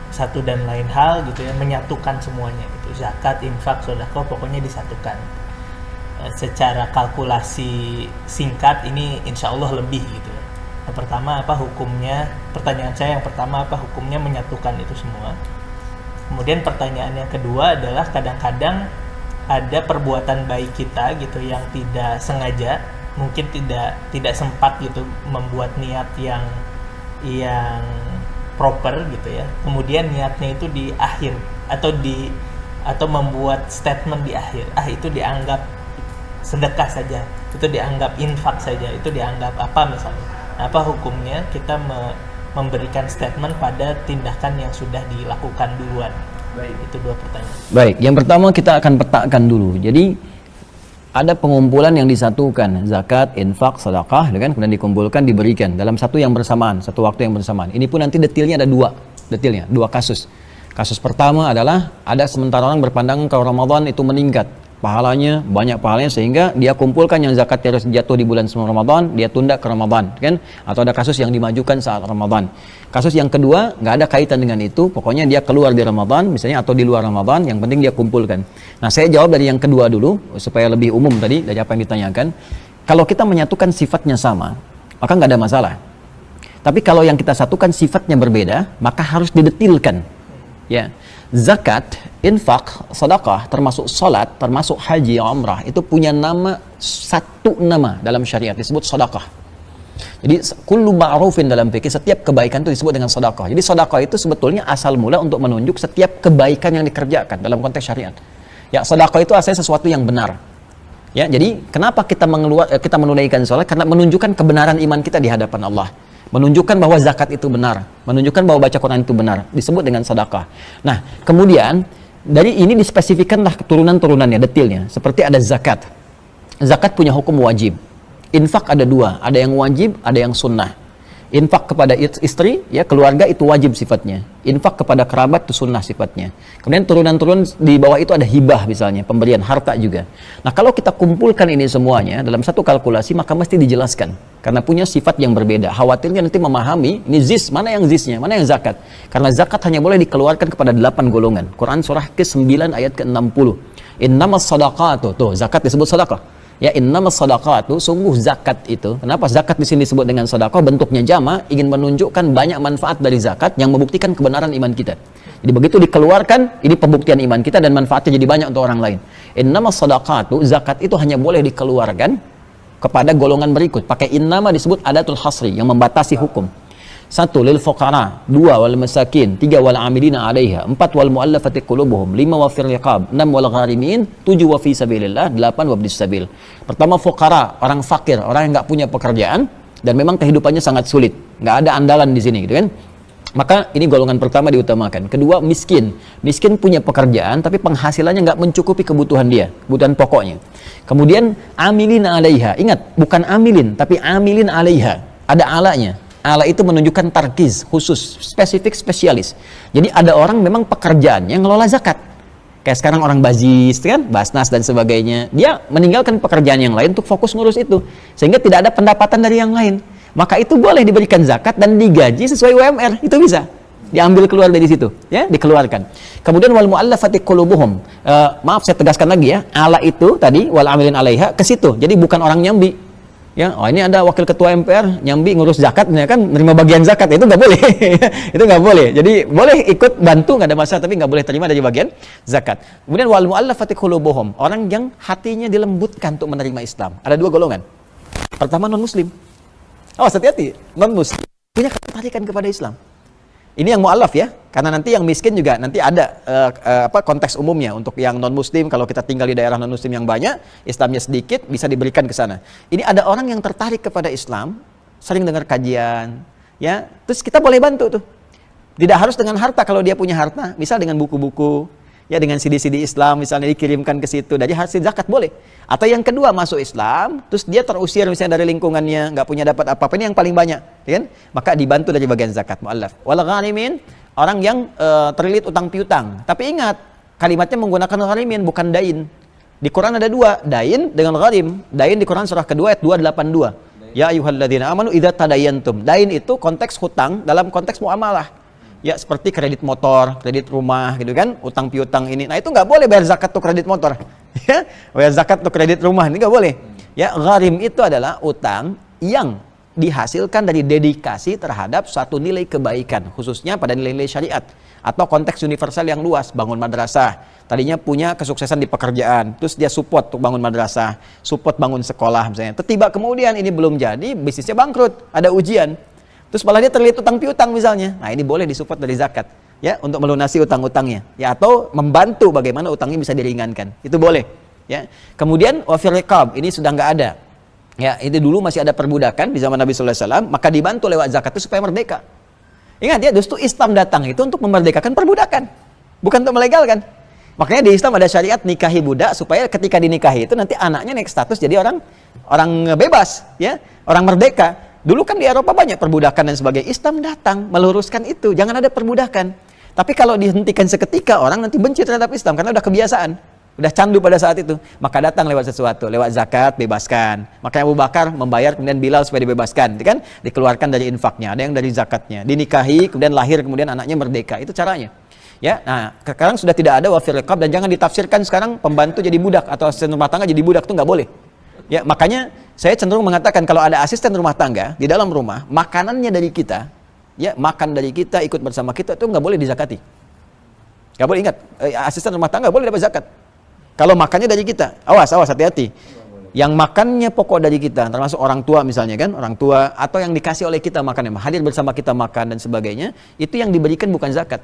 satu dan lain hal gitu ya, menyatukan semuanya gitu, zakat, infak, sedekah, pokoknya disatukan. Secara kalkulasi singkat ini insya Allah lebih gitu. Yang pertama apa hukumnya? Pertanyaan saya yang pertama, apa hukumnya menyatukan itu semua? Kemudian pertanyaan yang kedua adalah kadang-kadang ada perbuatan baik kita gitu yang tidak sengaja, mungkin tidak sempat gitu membuat niat yang proper gitu ya. Kemudian niatnya itu di akhir atau membuat statement di akhir. Itu dianggap sedekah saja, itu dianggap infak saja, itu dianggap apa misalnya. Apa hukumnya kita memberikan statement pada tindakan yang sudah dilakukan duluan? Baik, itu 2 pertanyaan. Baik, yang pertama kita akan petakan dulu. Jadi ada pengumpulan yang disatukan, zakat, infak, sedekah, kan? Kemudian dikumpulkan, diberikan dalam satu yang bersamaan, satu waktu yang bersamaan. Ini pun nanti detailnya ada 2 kasus. Kasus pertama adalah ada sementara orang berpandangan kalau Ramadan itu meningkat, pahalanya, banyak pahalanya, sehingga dia kumpulkan yang zakat harus jatuh di bulan sebelum Ramadan, dia tunda ke Ramadan, kan? Atau ada kasus yang dimajukan saat Ramadan. Kasus yang kedua, nggak ada kaitan dengan itu, pokoknya dia keluar di Ramadan, misalnya, atau di luar Ramadan, yang penting dia kumpulkan. Nah, saya jawab dari yang kedua dulu, supaya lebih umum tadi, dari apa yang ditanyakan. Kalau kita menyatukan sifatnya sama, maka nggak ada masalah. Tapi kalau yang kita satukan sifatnya berbeda, maka harus didetilkan. Ya, zakat, infak, sedekah, termasuk salat, termasuk haji, umrah, itu punya satu nama dalam syariat, disebut sedekah. Jadi kullu ma'rufin dalam fikih, setiap kebaikan itu disebut dengan sedekah. Jadi sedekah itu sebetulnya asal mula untuk menunjuk setiap kebaikan yang dikerjakan dalam konteks syariat. Ya, sedekah itu asalnya sesuatu yang benar. Ya, jadi kenapa kita menunaikan salat? Karena menunjukkan kebenaran iman kita di hadapan Allah. Menunjukkan bahwa zakat itu benar, menunjukkan bahwa baca Quran itu benar, disebut dengan sedekah. Nah, kemudian dari ini dispesifikkanlah turunan-turunannya, detailnya. Seperti ada zakat. Zakat punya hukum wajib. Infak ada 2, ada yang wajib, ada yang sunnah. Infak kepada istri, ya keluarga itu wajib sifatnya. Infak kepada kerabat itu sunnah sifatnya. Kemudian turunan-turun di bawah itu ada hibah misalnya, pemberian harta juga. Nah, kalau kita kumpulkan ini semuanya dalam satu kalkulasi, maka mesti dijelaskan. karena punya sifat yang berbeda. Khawatirnya nanti memahami ini zis, mana yang zisnya, mana yang zakat. Karena zakat hanya boleh dikeluarkan kepada 8 golongan. Quran surah ke-9 ayat ke-60. Innamas sadaqatu, tuh zakat disebut sedekah. Ya, innamas sadaqatu, sungguh zakat itu. Kenapa zakat di sini disebut dengan sedekah? Bentuknya jama, ingin menunjukkan banyak manfaat dari zakat yang membuktikan kebenaran iman kita. Jadi begitu dikeluarkan, ini pembuktian iman kita dan manfaatnya jadi banyak untuk orang lain. Innamas sadaqatu, zakat itu hanya boleh dikeluarkan kepada golongan berikut. Pakai innama disebut adatul hasri yang membatasi hukum. 1 lil fuqara, 2 wal masakin, 3 wal amilina 'alaiha, 4 wal muallafati qulubuhum, 5 wa fir riqab, 6 wal gharimin, 7 wa fi sabilillah, 8 wa ibnis sabil. Pertama fuqara, orang fakir, orang yang enggak punya pekerjaan dan memang kehidupannya sangat sulit, enggak ada andalan di sini gitu kan. Maka ini golongan pertama diutamakan. Kedua miskin. Miskin punya pekerjaan tapi penghasilannya nggak mencukupi kebutuhan dia, kebutuhan pokoknya. Kemudian amilin 'alaiha. Ingat, bukan amilin tapi amilin 'alaiha. Ada alanya. Ala itu menunjukkan tarkiz, khusus, spesifik, spesialis. Jadi ada orang memang pekerjaannya ngelola zakat. Kayak sekarang orang bazis kan, basnas dan sebagainya. Dia meninggalkan pekerjaan yang lain untuk fokus ngurus itu. Sehingga tidak ada pendapatan dari yang lain. Maka itu boleh diberikan zakat dan digaji sesuai UMR, itu bisa diambil keluar dari situ, ya, dikeluarkan. Kemudian wal muallafati qulubuhum, maaf saya tegaskan lagi ya, ala itu tadi wal amilin 'alaiha ke situ. Jadi bukan orang nyambi, ya, oh ini ada wakil ketua MPR nyambi ngurus zakat, ya kan, menerima bagian zakat, itu nggak boleh, itu nggak boleh. Jadi boleh ikut bantu nggak ada masalah, tapi nggak boleh terima dari bagian zakat. Kemudian wal muallafati qulubuhum, orang yang hatinya dilembutkan untuk menerima Islam. Ada 2 golongan. Pertama non Muslim. Oh, hati-hati, non-muslim punya ketertarikan kepada Islam. Ini yang mu'alaf ya, karena nanti yang miskin juga nanti ada konteks umumnya. Untuk yang non-muslim, kalau kita tinggal di daerah non-muslim yang banyak, Islamnya sedikit, bisa diberikan ke sana. Ini ada orang yang tertarik kepada Islam, sering dengar kajian, ya, terus kita boleh bantu tuh. Tidak harus dengan harta, kalau dia punya harta, misal dengan buku-buku, ya dengan CD-CD Islam misalnya dikirimkan ke situ, dari hasil zakat boleh. Atau yang kedua masuk Islam, terus dia terusir misalnya dari lingkungannya, nggak punya dapat apa-apa, ini yang paling banyak, ya kan? Maka dibantu dari bagian zakat mu'allaf. Wal ghanimin, orang yang terlilit utang piutang. Tapi ingat, kalimatnya menggunakan ghanimin bukan dain. Di Quran ada 2, dain dengan gharim. Dain di Quran surah kedua ayat 282. Ya ayyuhalladzina amanu idza tadayantum. Dain itu konteks hutang dalam konteks muamalah. Ya seperti kredit motor, kredit rumah gitu kan, utang piutang ini. Nah itu nggak boleh bayar zakat tuh kredit motor. Ya, bayar zakat tuh kredit rumah ini nggak boleh. Ya, gharim itu adalah utang yang dihasilkan dari dedikasi terhadap suatu nilai kebaikan, khususnya pada nilai-nilai syariat atau konteks universal yang luas. Bangun madrasah, tadinya punya kesuksesan di pekerjaan, terus dia support untuk bangun madrasah, support bangun sekolah misalnya. Tiba kemudian ini belum jadi, bisnisnya bangkrut, ada ujian. Terus malah dia terlilit utang piutang misalnya. Nah, ini boleh disupport dari zakat, ya, untuk melunasi utang-utangnya, ya, atau membantu bagaimana utangnya bisa diringankan. Itu boleh, ya. Kemudian wa fir riqab, ini sudah nggak ada. Ya, itu dulu masih ada perbudakan di zaman Nabi sallallahu alaihi wasallam, maka dibantu lewat zakat itu supaya merdeka. Ingat ya, justru Islam datang itu untuk memerdekakan perbudakan, bukan untuk melegalkan. Makanya di Islam ada syariat nikahi budak supaya ketika dinikahi itu nanti anaknya naik status jadi orang bebas, ya, orang merdeka. Dulu kan di Eropa banyak perbudakan dan sebagainya. Islam datang meluruskan itu, jangan ada perbudakan. Tapi kalau dihentikan seketika, orang nanti benci terhadap Islam karena udah kebiasaan, udah candu pada saat itu. Maka datang lewat sesuatu, lewat zakat, bebaskan. Makanya Abu Bakar membayar kemudian Bilal supaya dibebaskan, kan? Dikeluarkan dari infaknya, ada yang dari zakatnya. Dinikahi, kemudian lahir, kemudian anaknya merdeka. Itu caranya. Ya, nah sekarang sudah tidak ada wafir riqab dan jangan ditafsirkan sekarang pembantu jadi budak atau asisten rumah tangga jadi budak, itu nggak boleh. Ya, makanya saya cenderung mengatakan kalau ada asisten rumah tangga di dalam rumah, makanannya dari kita, ya, makan dari kita, ikut bersama kita, itu nggak boleh dizakati. Nggak boleh, ingat, asisten rumah tangga boleh dapat zakat. Kalau makannya dari kita, awas, hati-hati. Yang makannya pokok dari kita, termasuk orang tua misalnya kan, orang tua, atau yang dikasih oleh kita makannya, hadir bersama kita makan dan sebagainya, itu yang diberikan bukan zakat.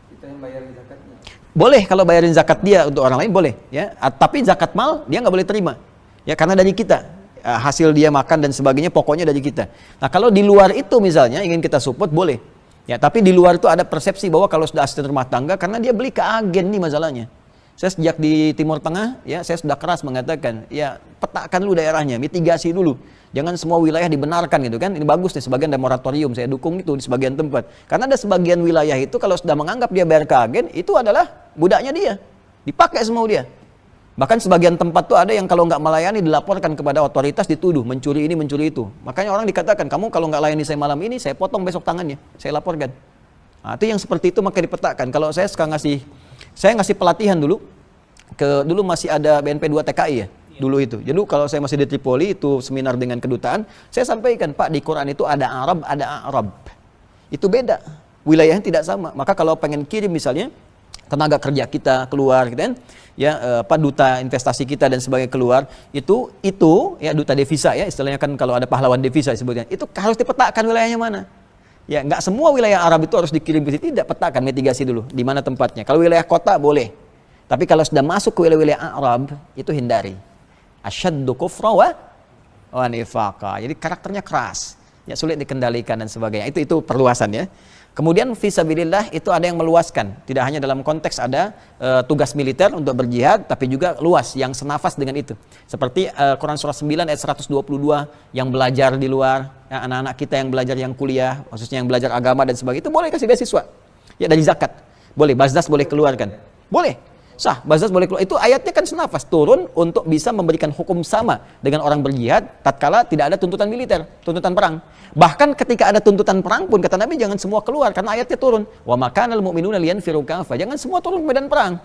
Kita yang bayarin zakatnya. Boleh kalau bayarin zakat dia untuk orang lain boleh, ya. Tapi zakat mal dia nggak boleh terima. Ya, karena dari kita, hasil dia makan dan sebagainya pokoknya dari kita. Nah, kalau di luar itu misalnya ingin kita support boleh. Ya, tapi di luar itu ada persepsi bahwa kalau sudah asisten rumah tangga karena dia beli ke agen, nih masalahnya. Saya sejak di Timur Tengah, ya, saya sudah keras mengatakan, ya, petakan dulu daerahnya, mitigasi dulu. Jangan semua wilayah dibenarkan gitu kan. Ini bagus nih, sebagian ada moratorium, saya dukung itu di sebagian tempat. Karena ada sebagian wilayah itu kalau sudah menganggap dia bayar ke agen, itu adalah budaknya dia. Dipakai semua dia. Bahkan sebagian tempat tuh ada yang kalau nggak melayani dilaporkan kepada otoritas, dituduh mencuri ini, mencuri itu. Makanya orang dikatakan, kamu kalau nggak layani saya malam ini, saya potong besok tangannya, saya laporkan. Nah, itu yang seperti itu maka dipetakan. Kalau saya sekarang saya ngasih pelatihan dulu, dulu masih ada BNP 2 TKI ya, dulu itu. Jadi kalau saya masih di Tripoli, itu seminar dengan kedutaan, saya sampaikan, Pak, di Quran itu ada Arab, ada Arab. Itu beda, wilayahnya tidak sama. Maka kalau pengen kirim misalnya, tenaga kerja kita keluar gitu kan, ya duta investasi kita dan sebagainya keluar, itu ya duta devisa ya, istilahnya kan kalau ada pahlawan devisa sebutnya, itu harus dipetakan wilayahnya mana. Ya nggak semua wilayah Arab itu harus dikirim ke situ, tidak, petakan, mitigasi dulu di mana tempatnya. Kalau wilayah kota boleh, tapi kalau sudah masuk ke wilayah Arab itu hindari. Asyaddu kufra wa nifaqa. Jadi karakternya keras, ya sulit dikendalikan dan sebagainya. Itu perluasan ya. Kemudian fisabilillah itu ada yang meluaskan, tidak hanya dalam konteks ada tugas militer untuk berjihad, tapi juga luas yang senafas dengan itu. Seperti Quran surah 9 ayat 122 yang belajar di luar, ya, anak-anak kita yang belajar yang kuliah, khususnya yang belajar agama dan sebagainya, itu boleh kasih beasiswa. Ya dari zakat. Boleh, Bazdas boleh keluarkan. Boleh. Sah, Bazdas boleh keluar. Itu ayatnya kan senafas, turun untuk bisa memberikan hukum sama dengan orang berjihad tatkala tidak ada tuntutan militer, tuntutan perang. Bahkan ketika ada tuntutan perang pun kata Nabi jangan semua keluar karena ayatnya turun. Wa makanal mu'minuna liyanfiru kafa. Jangan semua turun ke medan perang.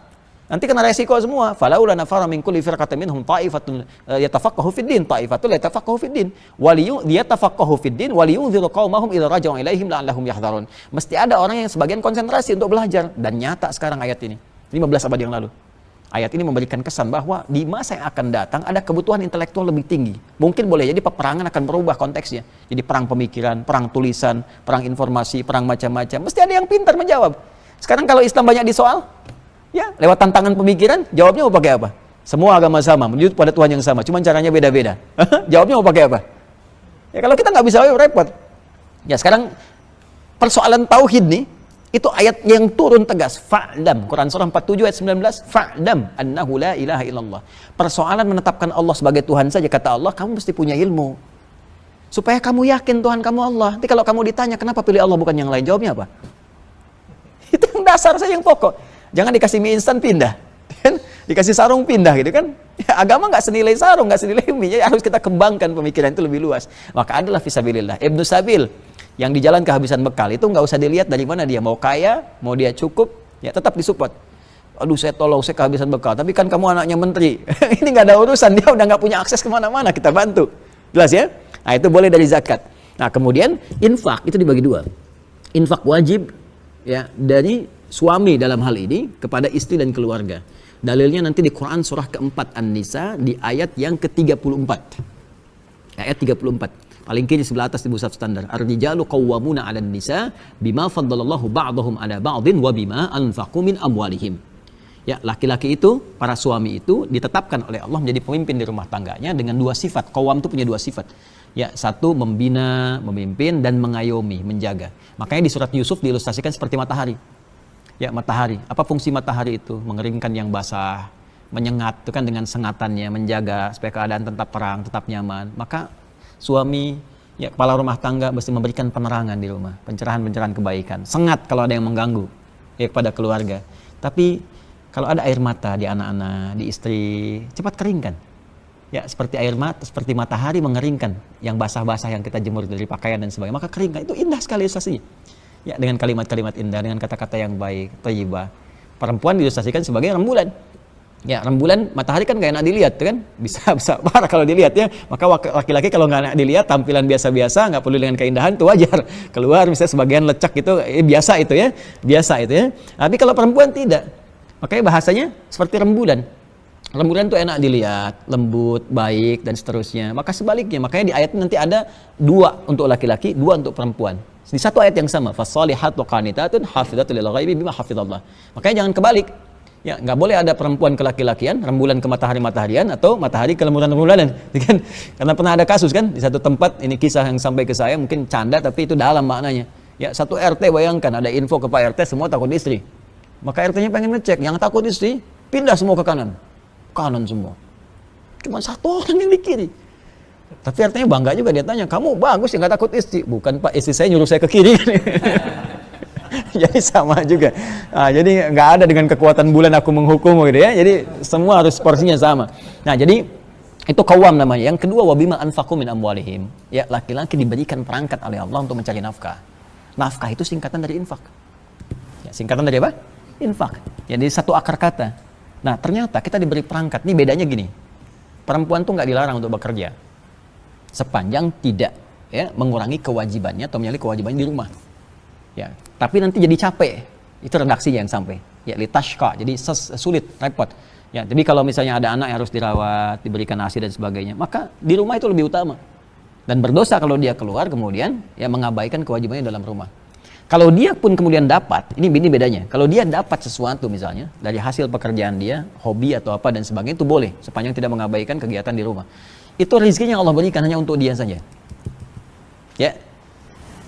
Nanti kena resiko semua. Falaula nafara min kulli firqatin minhum ta'ifatun yatafaqahu fid din, ta'ifatun yatafaqahu fid din. Yatafaqahu fid din wa liyunziru qaumahum idza raja'u ilaihim la'allahum yahdharun. Mesti ada orang yang sebagian konsentrasi untuk belajar, dan nyata sekarang ayat ini. 15 abad yang lalu. Ayat ini memberikan kesan bahwa di masa yang akan datang ada kebutuhan intelektual lebih tinggi. Mungkin boleh jadi peperangan akan berubah konteksnya. Jadi perang pemikiran, perang tulisan, perang informasi, perang macam-macam. Mesti ada yang pintar menjawab. Sekarang kalau Islam banyak disoal, ya lewat tantangan pemikiran, jawabnya mau pakai apa? Semua agama sama, menuju pada Tuhan yang sama, cuma caranya beda-beda. Jawabnya mau pakai apa? Ya kalau kita nggak bisa, repot. Ya sekarang persoalan tauhid nih, itu ayat yang turun tegas, fa'lam, Quran surah 47 ayat 19, fa'lam annahu la ilaha illallah. Persoalan menetapkan Allah sebagai Tuhan saja, kata Allah, kamu mesti punya ilmu supaya kamu yakin Tuhan kamu Allah. Nanti kalau kamu ditanya kenapa pilih Allah bukan yang lain, jawabnya apa? Itu yang dasar saja, yang pokok. Jangan dikasih mie instan pindah, dikasih sarung pindah gitu kan. Ya, agama nggak senilai sarung, nggak senilai mie, jadi harus kita kembangkan pemikiran itu lebih luas. Maka adalah fisabilillah. Ibnu Sabil yang di jalan kehabisan bekal itu nggak usah dilihat dari mana dia, mau kaya, mau dia cukup, ya tetap disupport. Aduh saya tolong, saya kehabisan bekal, tapi kan kamu anaknya menteri. Ini nggak ada urusan, dia udah nggak punya akses kemana-mana, kita bantu. Jelas ya? Nah itu boleh dari zakat. Nah kemudian infak itu dibagi dua. Infak wajib ya dari suami dalam hal ini kepada istri dan keluarga. Dalilnya nanti di Quran surah keempat An-Nisa di ayat yang ke-34. Ayat 34. Paling kiri sebelah atas di mushaf standar. Ar-rijalu qawwamuna 'alan nisa bima faddalallahu ba'dahum 'ala ba'dhin wa bima anfaqu min amwalihim. Ya, laki-laki itu, para suami itu ditetapkan oleh Allah menjadi pemimpin di rumah tangganya dengan dua sifat. Qawwam itu punya dua sifat. Ya, satu membina, memimpin dan mengayomi, menjaga. Makanya di surat Yusuf diilustrasikan seperti matahari. Ya, matahari. Apa fungsi matahari itu? Mengeringkan yang basah, menyengat itu kan dengan sengatannya, menjaga supaya keadaan tetap terang, tetap nyaman. Maka suami, ya kepala rumah tangga mesti memberikan penerangan di rumah, pencerahan-pencerahan kebaikan. Sengat kalau ada yang mengganggu ya kepada keluarga. Tapi kalau ada air mata di anak-anak, di istri, cepat keringkan. Ya seperti air mata, seperti matahari mengeringkan yang basah-basah yang kita jemur dari pakaian dan sebagainya. Maka keringkan, itu indah sekali ilustrasinya. Ya dengan kalimat-kalimat indah, dengan kata-kata yang baik, thayyibah. Perempuan diilustrasikan sebagai rembulan. Ya rembulan, matahari kan gak enak dilihat kan, bisa parah kalau dilihat ya. Maka laki-laki kalau nggak enak dilihat, tampilan biasa-biasa, nggak perlu dengan keindahan, itu wajar. Keluar misalnya sebagian lecak itu biasa itu ya, biasa itu ya. Tapi kalau perempuan tidak, makanya bahasanya seperti rembulan. Rembulan itu enak dilihat, lembut, baik dan seterusnya. Maka sebaliknya, makanya di ayat nanti ada dua untuk laki-laki, dua untuk perempuan. Di satu ayat yang sama, fasolihatu qanitatun hafidzatul lil ghaibi bima hafizallah. Makanya jangan kebalik. Ya, nggak boleh ada perempuan ke laki-lakian, rembulan ke matahari-mataharian, atau matahari ke rembulan-rembulan. Kan? Karena pernah ada kasus kan, di satu tempat, ini kisah yang sampai ke saya, mungkin canda tapi itu dalam maknanya. Ya, satu RT bayangkan, ada info ke Pak RT, semua takut istri. Maka RT-nya pengen ngecek, yang takut istri, pindah semua ke kanan. Kanan semua. Cuma satu orang yang di kiri. Tapi RT-nya bangga juga, dia tanya, kamu bagus ya nggak takut istri? Bukan Pak, istri saya nyuruh saya ke kiri. Jadi sama juga. Nah, jadi nggak ada dengan kekuatan bulan aku menghukum gitu ya. Jadi semua harus porsinya sama. Nah, jadi itu qawwam namanya. Yang kedua, wabima anfaqu min amwalihim. Ya, laki-laki diberikan perangkat oleh Allah untuk mencari nafkah. Nafkah itu singkatan dari infak. Ya, singkatan dari apa? Infak. Jadi satu akar kata. Nah, ternyata kita diberi perangkat. Ini bedanya gini. Perempuan tuh nggak dilarang untuk bekerja. Sepanjang tidak ya mengurangi kewajibannya atau menyalahi kewajibannya di rumah. Ya, tapi nanti jadi capek. Itu redaksinya yang sampai. Ya, litashqa. Jadi sulit, repot. Ya, jadi kalau misalnya ada anak yang harus dirawat, diberikan ASI dan sebagainya, maka di rumah itu lebih utama. Dan berdosa kalau dia keluar kemudian ya mengabaikan kewajibannya dalam rumah. Kalau dia pun kemudian dapat, ini bedanya. Kalau dia dapat sesuatu misalnya dari hasil pekerjaan dia, hobi atau apa dan sebagainya, itu boleh sepanjang tidak mengabaikan kegiatan di rumah. Itu rezekinya Allah berikan hanya untuk dia saja. Ya.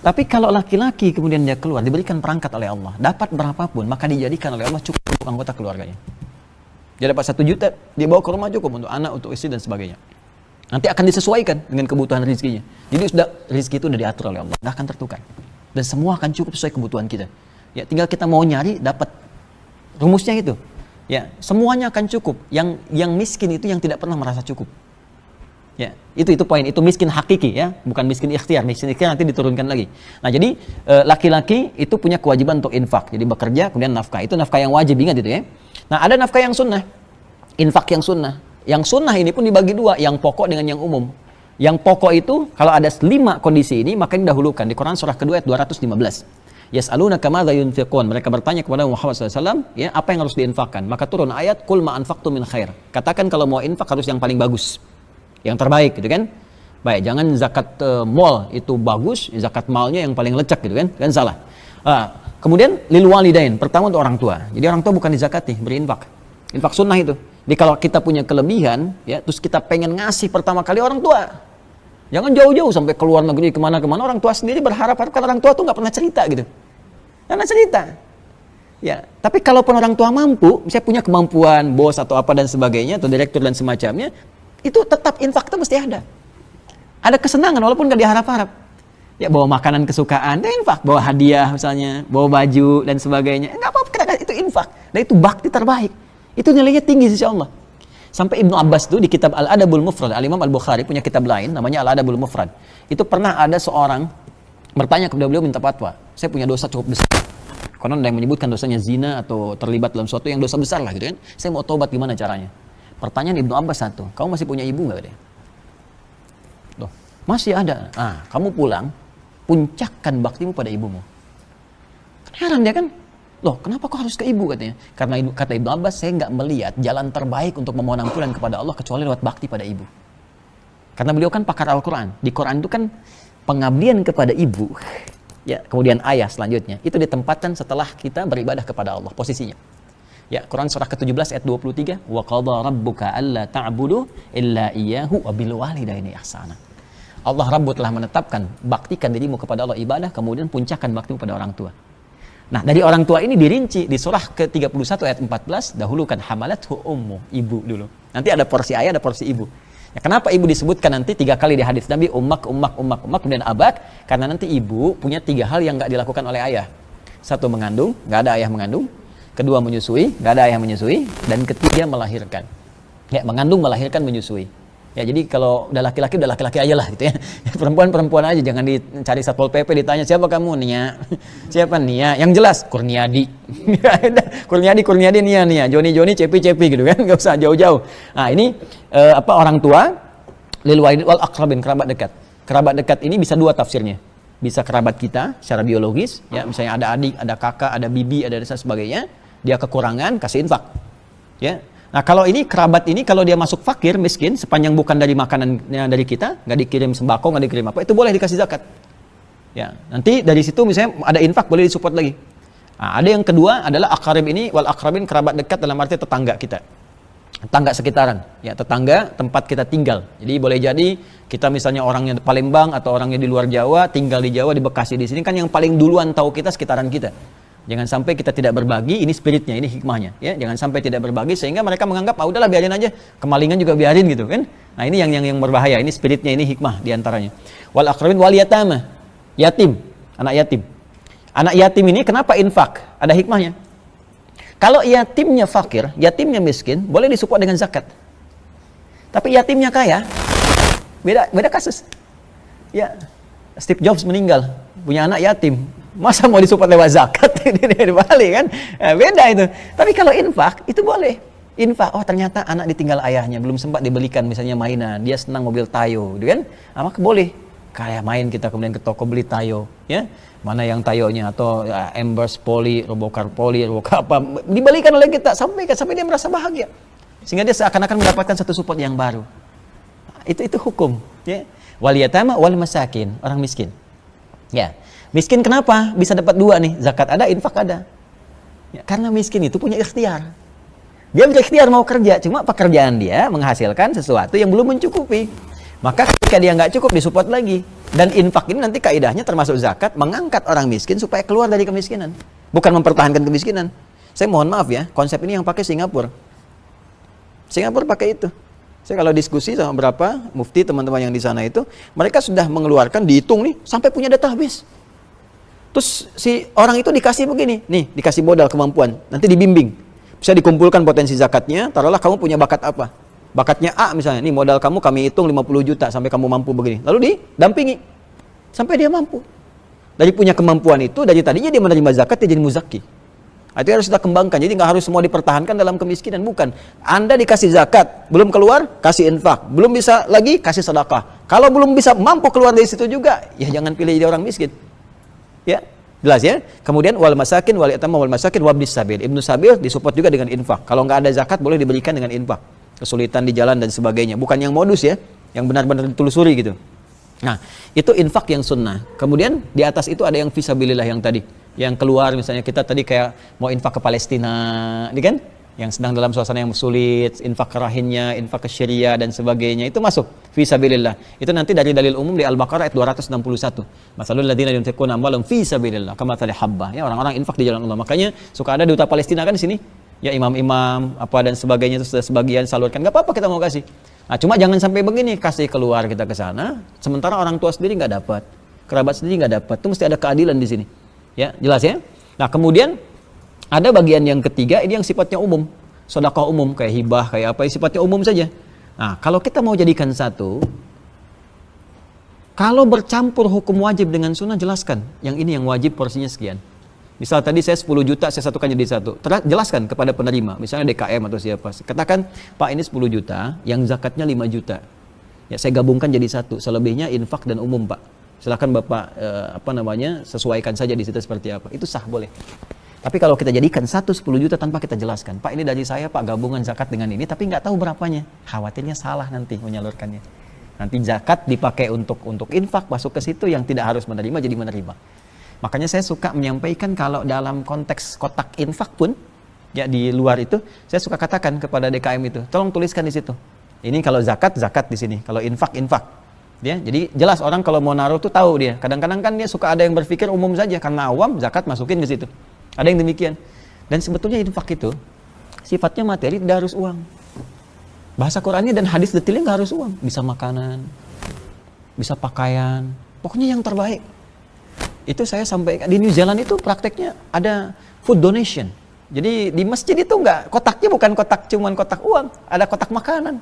Tapi kalau laki-laki kemudian dia keluar, diberikan perangkat oleh Allah, dapat berapapun, maka dijadikan oleh Allah cukup untuk anggota keluarganya. Dia dapat 1 juta, dia bawa ke rumah cukup untuk anak, untuk istri dan sebagainya. Nanti akan disesuaikan dengan kebutuhan rezekinya. Jadi sudah rezeki itu sudah diatur oleh Allah, nggak akan tertukar. Dan semua akan cukup sesuai kebutuhan kita. Ya, tinggal kita mau nyari, dapat. Rumusnya itu. Ya, semuanya akan cukup. Yang miskin itu yang tidak pernah merasa cukup. Ya, itu poin. Itu miskin hakiki ya, bukan miskin ikhtiar. Miskin ikhtiar nanti diturunkan lagi. Nah, jadi laki-laki itu punya kewajiban untuk infak. Jadi bekerja, kemudian nafkah. Itu nafkah yang wajib, ingat itu ya. Nah, ada nafkah yang sunnah. Infak yang sunnah. Yang sunnah ini pun dibagi dua, yang pokok dengan yang umum. Yang pokok itu kalau ada 5 kondisi ini maka didahulukan. Di Quran surah kedua ayat 215. Yas'alunaka madza yunfiqun. Mereka bertanya kepada Muhammad SAW, ya, apa yang harus diinfakkan? Maka turun ayat qul ma anfaqtum min khair. Katakan kalau mau infak harus yang paling bagus. Yang terbaik gitu kan? Baik, jangan zakat mal itu bagus, zakat malnya yang paling lecek gitu kan? Kan salah. Kemudian lil walidain, pertama untuk orang tua. Jadi orang tua bukan dizakati, berinfak. Infak sunnah itu. Jadi kalau kita punya kelebihan, ya, terus kita pengen ngasih pertama kali orang tua. Jangan jauh-jauh sampai ke luar negeri kemana-kemana. Orang tua sendiri berharap kalau orang tua tuh nggak pernah cerita gitu. Nggak pernah cerita. Ya, tapi kalaupun orang tua mampu, misalnya punya kemampuan, bos atau apa dan sebagainya, atau direktur dan semacamnya, itu tetap infak itu mesti ada. Ada kesenangan walaupun nggak diharap-harap. Ya, bawa makanan kesukaan, itu infak. Bawa hadiah misalnya, bawa baju dan sebagainya. Nggak apa-apa, itu infak. Dan itu bakti terbaik. Itu nilainya tinggi insya Allah. Sampai Ibnu Abbas itu di kitab Al-Adabul Mufrad, Al-Imam Al-Bukhari punya kitab lain namanya Al-Adabul Mufrad. Itu pernah ada seorang bertanya kepada beliau minta fatwa. Saya punya dosa cukup besar. Konon ada yang menyebutkan dosanya zina atau terlibat dalam sesuatu yang dosa besar lah gitu kan. Saya mau tobat, gimana caranya? Pertanyaan Ibnu Abbas satu, kamu masih punya ibu nggak? Loh, masih ada. Kamu pulang, puncakkan baktimu pada ibumu. Heran dia kan? Loh, kenapa kok harus ke ibu katanya? Karena kata Ibnu Abbas, saya nggak melihat jalan terbaik untuk memohon ampunan kepada Allah kecuali lewat bakti pada ibu. Karena beliau kan pakar Al-Quran. Di Quran itu kan pengabdian kepada ibu, ya, kemudian ayah selanjutnya, itu ditempatkan setelah kita beribadah kepada Allah, posisinya. Ya, Quran surah ke-17 ayat 23, wa qadha rabbuka alla ta'budu illa iyyahu wa bil walidaini ihsana. Allah Rabb telah menetapkan baktikan dirimu kepada Allah ibadah, kemudian puncakkan baktimu pada orang tua. Nah, dari orang tua ini dirinci di surah ke-31 ayat 14, dahulukan hamalathu ummu, ibu dulu. Nanti ada porsi ayah, ada porsi ibu. Ya, kenapa ibu disebutkan nanti 3 kali di hadis Nabi, ummak, kemudian abak? Karena nanti ibu punya 3 hal yang nggak dilakukan oleh ayah. 1, mengandung, nggak ada ayah mengandung. 2, menyusui, nggak ada ayah menyusui. Dan 3, melahirkan. Ya, mengandung, melahirkan, menyusui. Ya, jadi kalau udah laki-laki aja lah gitu ya. Perempuan aja, jangan dicari Satpol PP ditanya siapa kamu, Nia. Siapa Nia? Yang jelas Kurniadi. Kurniadi Nia. Joni Cepi gitu kan. Enggak usah jauh-jauh. Nah, ini orang tua lil walid wal aqrabin, kerabat dekat. Kerabat dekat ini bisa 2 tafsirnya. Bisa kerabat kita secara biologis, ya, misalnya ada adik, ada kakak, ada bibi, ada dan sebagainya, dia kekurangan, kasih infak. Ya. Nah, kalau ini kerabat ini kalau dia masuk fakir, miskin, sepanjang bukan dari makanannya dari kita, nggak dikirim sembako, nggak dikirim apa, itu boleh dikasih zakat. Ya, nanti dari situ misalnya ada infak, boleh disupport lagi. Nah, ada yang kedua adalah aqrab ini wal aqrabin, kerabat dekat dalam arti tetangga kita. Tetangga sekitaran, ya, tetangga tempat kita tinggal. Jadi boleh jadi kita misalnya orangnya di Palembang atau orangnya di luar Jawa, tinggal di Jawa, di Bekasi, di sini kan yang paling duluan tahu kita sekitaran kita. Jangan sampai kita tidak berbagi, ini spiritnya, ini hikmahnya, ya. Jangan sampai tidak berbagi sehingga mereka menganggap udahlah biarin aja, kemalingan juga biarin gitu kan. Nah, ini yang berbahaya, ini spiritnya, ini hikmah diantaranya. Wal aqrabin wal yatama, yatim, anak yatim. Anak yatim ini kenapa infak? Ada hikmahnya. Kalau yatimnya fakir, yatimnya miskin, boleh disupport dengan zakat. Tapi yatimnya kaya, beda kasus. Ya, Steve Jobs meninggal, punya anak yatim. Masa mau disupport lewat zakat? Dibalik kan? Beda itu. Tapi kalau infak, itu boleh. Infak, oh ternyata anak ditinggal ayahnya, belum sempat dibelikan misalnya mainan, dia senang mobil Tayo, gitu kan? Maka boleh. Kayak main kita kemudian ke toko beli Tayo, ya. Mana yang Tayonya atau Embers Poli, Robocar Poli, Robocar apa, dibalikan oleh kita sampai dia merasa bahagia. Sehingga dia seakan-akan mendapatkan satu support yang baru. Itu hukum, ya. Wal yatama wal masakin, orang miskin. Ya. Miskin kenapa? Bisa dapat dua nih, zakat ada, infak ada. Ya, karena miskin itu punya ikhtiar. Dia punya ikhtiar mau kerja, cuma pekerjaan dia menghasilkan sesuatu yang belum mencukupi. Maka ketika dia nggak cukup, disupport lagi. Dan infak ini nanti kaidahnya termasuk zakat, mengangkat orang miskin supaya keluar dari kemiskinan. Bukan mempertahankan kemiskinan. Saya mohon maaf ya, konsep ini yang pakai Singapura. Singapura pakai itu. Saya kalau diskusi sama beberapa mufti teman-teman yang di sana itu, mereka sudah mengeluarkan, dihitung nih, sampai punya database. Terus si orang itu dikasih begini, nih dikasih modal kemampuan, nanti dibimbing. Bisa dikumpulkan potensi zakatnya, taruhlah kamu punya bakat apa. Bakatnya A misalnya, nih modal kamu kami hitung 50 juta sampai kamu mampu begini. Lalu didampingi sampai dia mampu. Dari punya kemampuan itu, dari tadinya dia menerima zakat, dia jadi muzaki. Itu harus kita kembangkan. Jadi nggak harus semua dipertahankan dalam kemiskinan, bukan. Anda dikasih zakat, belum keluar, kasih infak. Belum bisa lagi, kasih sedekah. Kalau belum bisa mampu keluar dari situ juga, ya jangan pilih jadi orang miskin. Ya, jelas ya. Kemudian wal masakin wal yatama wal masakin wabnis sabil. Ibnu Sabil disupport juga dengan infak. Kalau nggak ada zakat boleh diberikan dengan infak. Kesulitan di jalan dan sebagainya. Bukan yang modus ya, yang benar-benar ditelusuri gitu. Nah, itu infak yang sunnah. Kemudian di atas itu ada yang fisabilillah yang tadi. Yang keluar misalnya kita tadi kayak mau infak ke Palestina, ini kan? Yang sedang dalam suasana yang sulit, infak ke rahinnya, infak ke Syria dan sebagainya, itu masuk fisabilillah. Itu nanti dari dalil umum di Al-Baqarah ayat 261. Masalul ladzina yunfiquna amwalahum fisabilillah kamathali habbah. Ya, orang-orang infak di jalan Allah. Makanya suka ada duta Palestina kan di sini. Ya imam-imam apa dan sebagainya itu sudah sebagian salurkan. Enggak apa-apa kita mau kasih. Nah, cuma jangan sampai begini, kasih keluar kita ke sana, sementara orang tua sendiri nggak dapat, kerabat sendiri nggak dapat. Itu mesti ada keadilan di sini. Ya, jelas ya? Nah, kemudian ada bagian yang ketiga, ini yang sifatnya umum. Sedekah umum, kayak hibah, kayak apa, sifatnya umum saja. Nah, kalau kita mau jadikan satu, kalau bercampur hukum wajib dengan sunnah, jelaskan. Yang ini yang wajib porsinya sekian. Misal tadi saya 10 juta, saya satukan jadi satu. Jelaskan kepada penerima, misalnya DKM atau siapa. Katakan, Pak ini 10 juta, yang zakatnya 5 juta. Ya, saya gabungkan jadi satu, selebihnya infak dan umum, Pak. Silakan Bapak sesuaikan saja di situ seperti apa. Itu sah, boleh. Tapi kalau kita jadikan satu 10 juta tanpa kita jelaskan, Pak ini dari saya Pak gabungan zakat dengan ini, tapi nggak tahu berapanya. Khawatirnya salah nanti menyalurkannya. Nanti zakat dipakai untuk infak, masuk ke situ, yang tidak harus menerima jadi menerima. Makanya saya suka menyampaikan kalau dalam konteks kotak infak pun, ya di luar itu, saya suka katakan kepada DKM itu, tolong tuliskan di situ. Ini kalau zakat di sini, kalau infak. Ya, jadi jelas orang kalau mau naruh tuh tahu dia. Kadang-kadang kan dia suka ada yang berpikir umum saja karena awam zakat masukin ke situ. Ada yang demikian. Dan sebetulnya infak itu sifatnya materi, tidak harus uang. Bahasa Qur'annya dan hadis detailnya nggak harus uang. Bisa makanan, bisa pakaian, pokoknya yang terbaik. Itu saya sampaikan di New Zealand itu prakteknya ada food donation. Jadi di masjid itu nggak, kotaknya bukan cuman kotak uang, ada kotak makanan.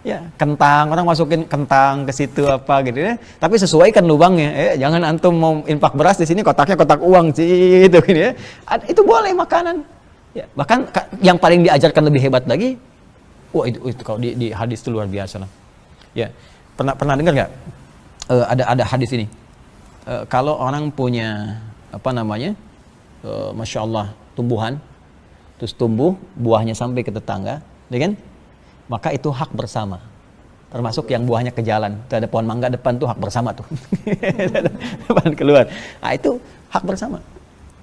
Ya, kentang, orang masukin kentang ke situ apa gitu ya. Tapi sesuaikan lubangnya. Jangan antum mau infak beras di sini kotaknya kotak uang sih gitu ya. Itu boleh makanan. Ya, bahkan yang paling diajarkan lebih hebat lagi, wah itu kalau di hadis itu luar biasa lah. Ya, pernah dengar nggak? Ada hadis ini. Kalau orang punya masya Allah tumbuhan, terus tumbuh buahnya sampai ke tetangga, ya kan? Maka itu hak bersama. Termasuk yang buahnya ke jalan. Itu ada pohon mangga depan tuh hak bersama tuh. Depan keluar. Nah, itu hak bersama.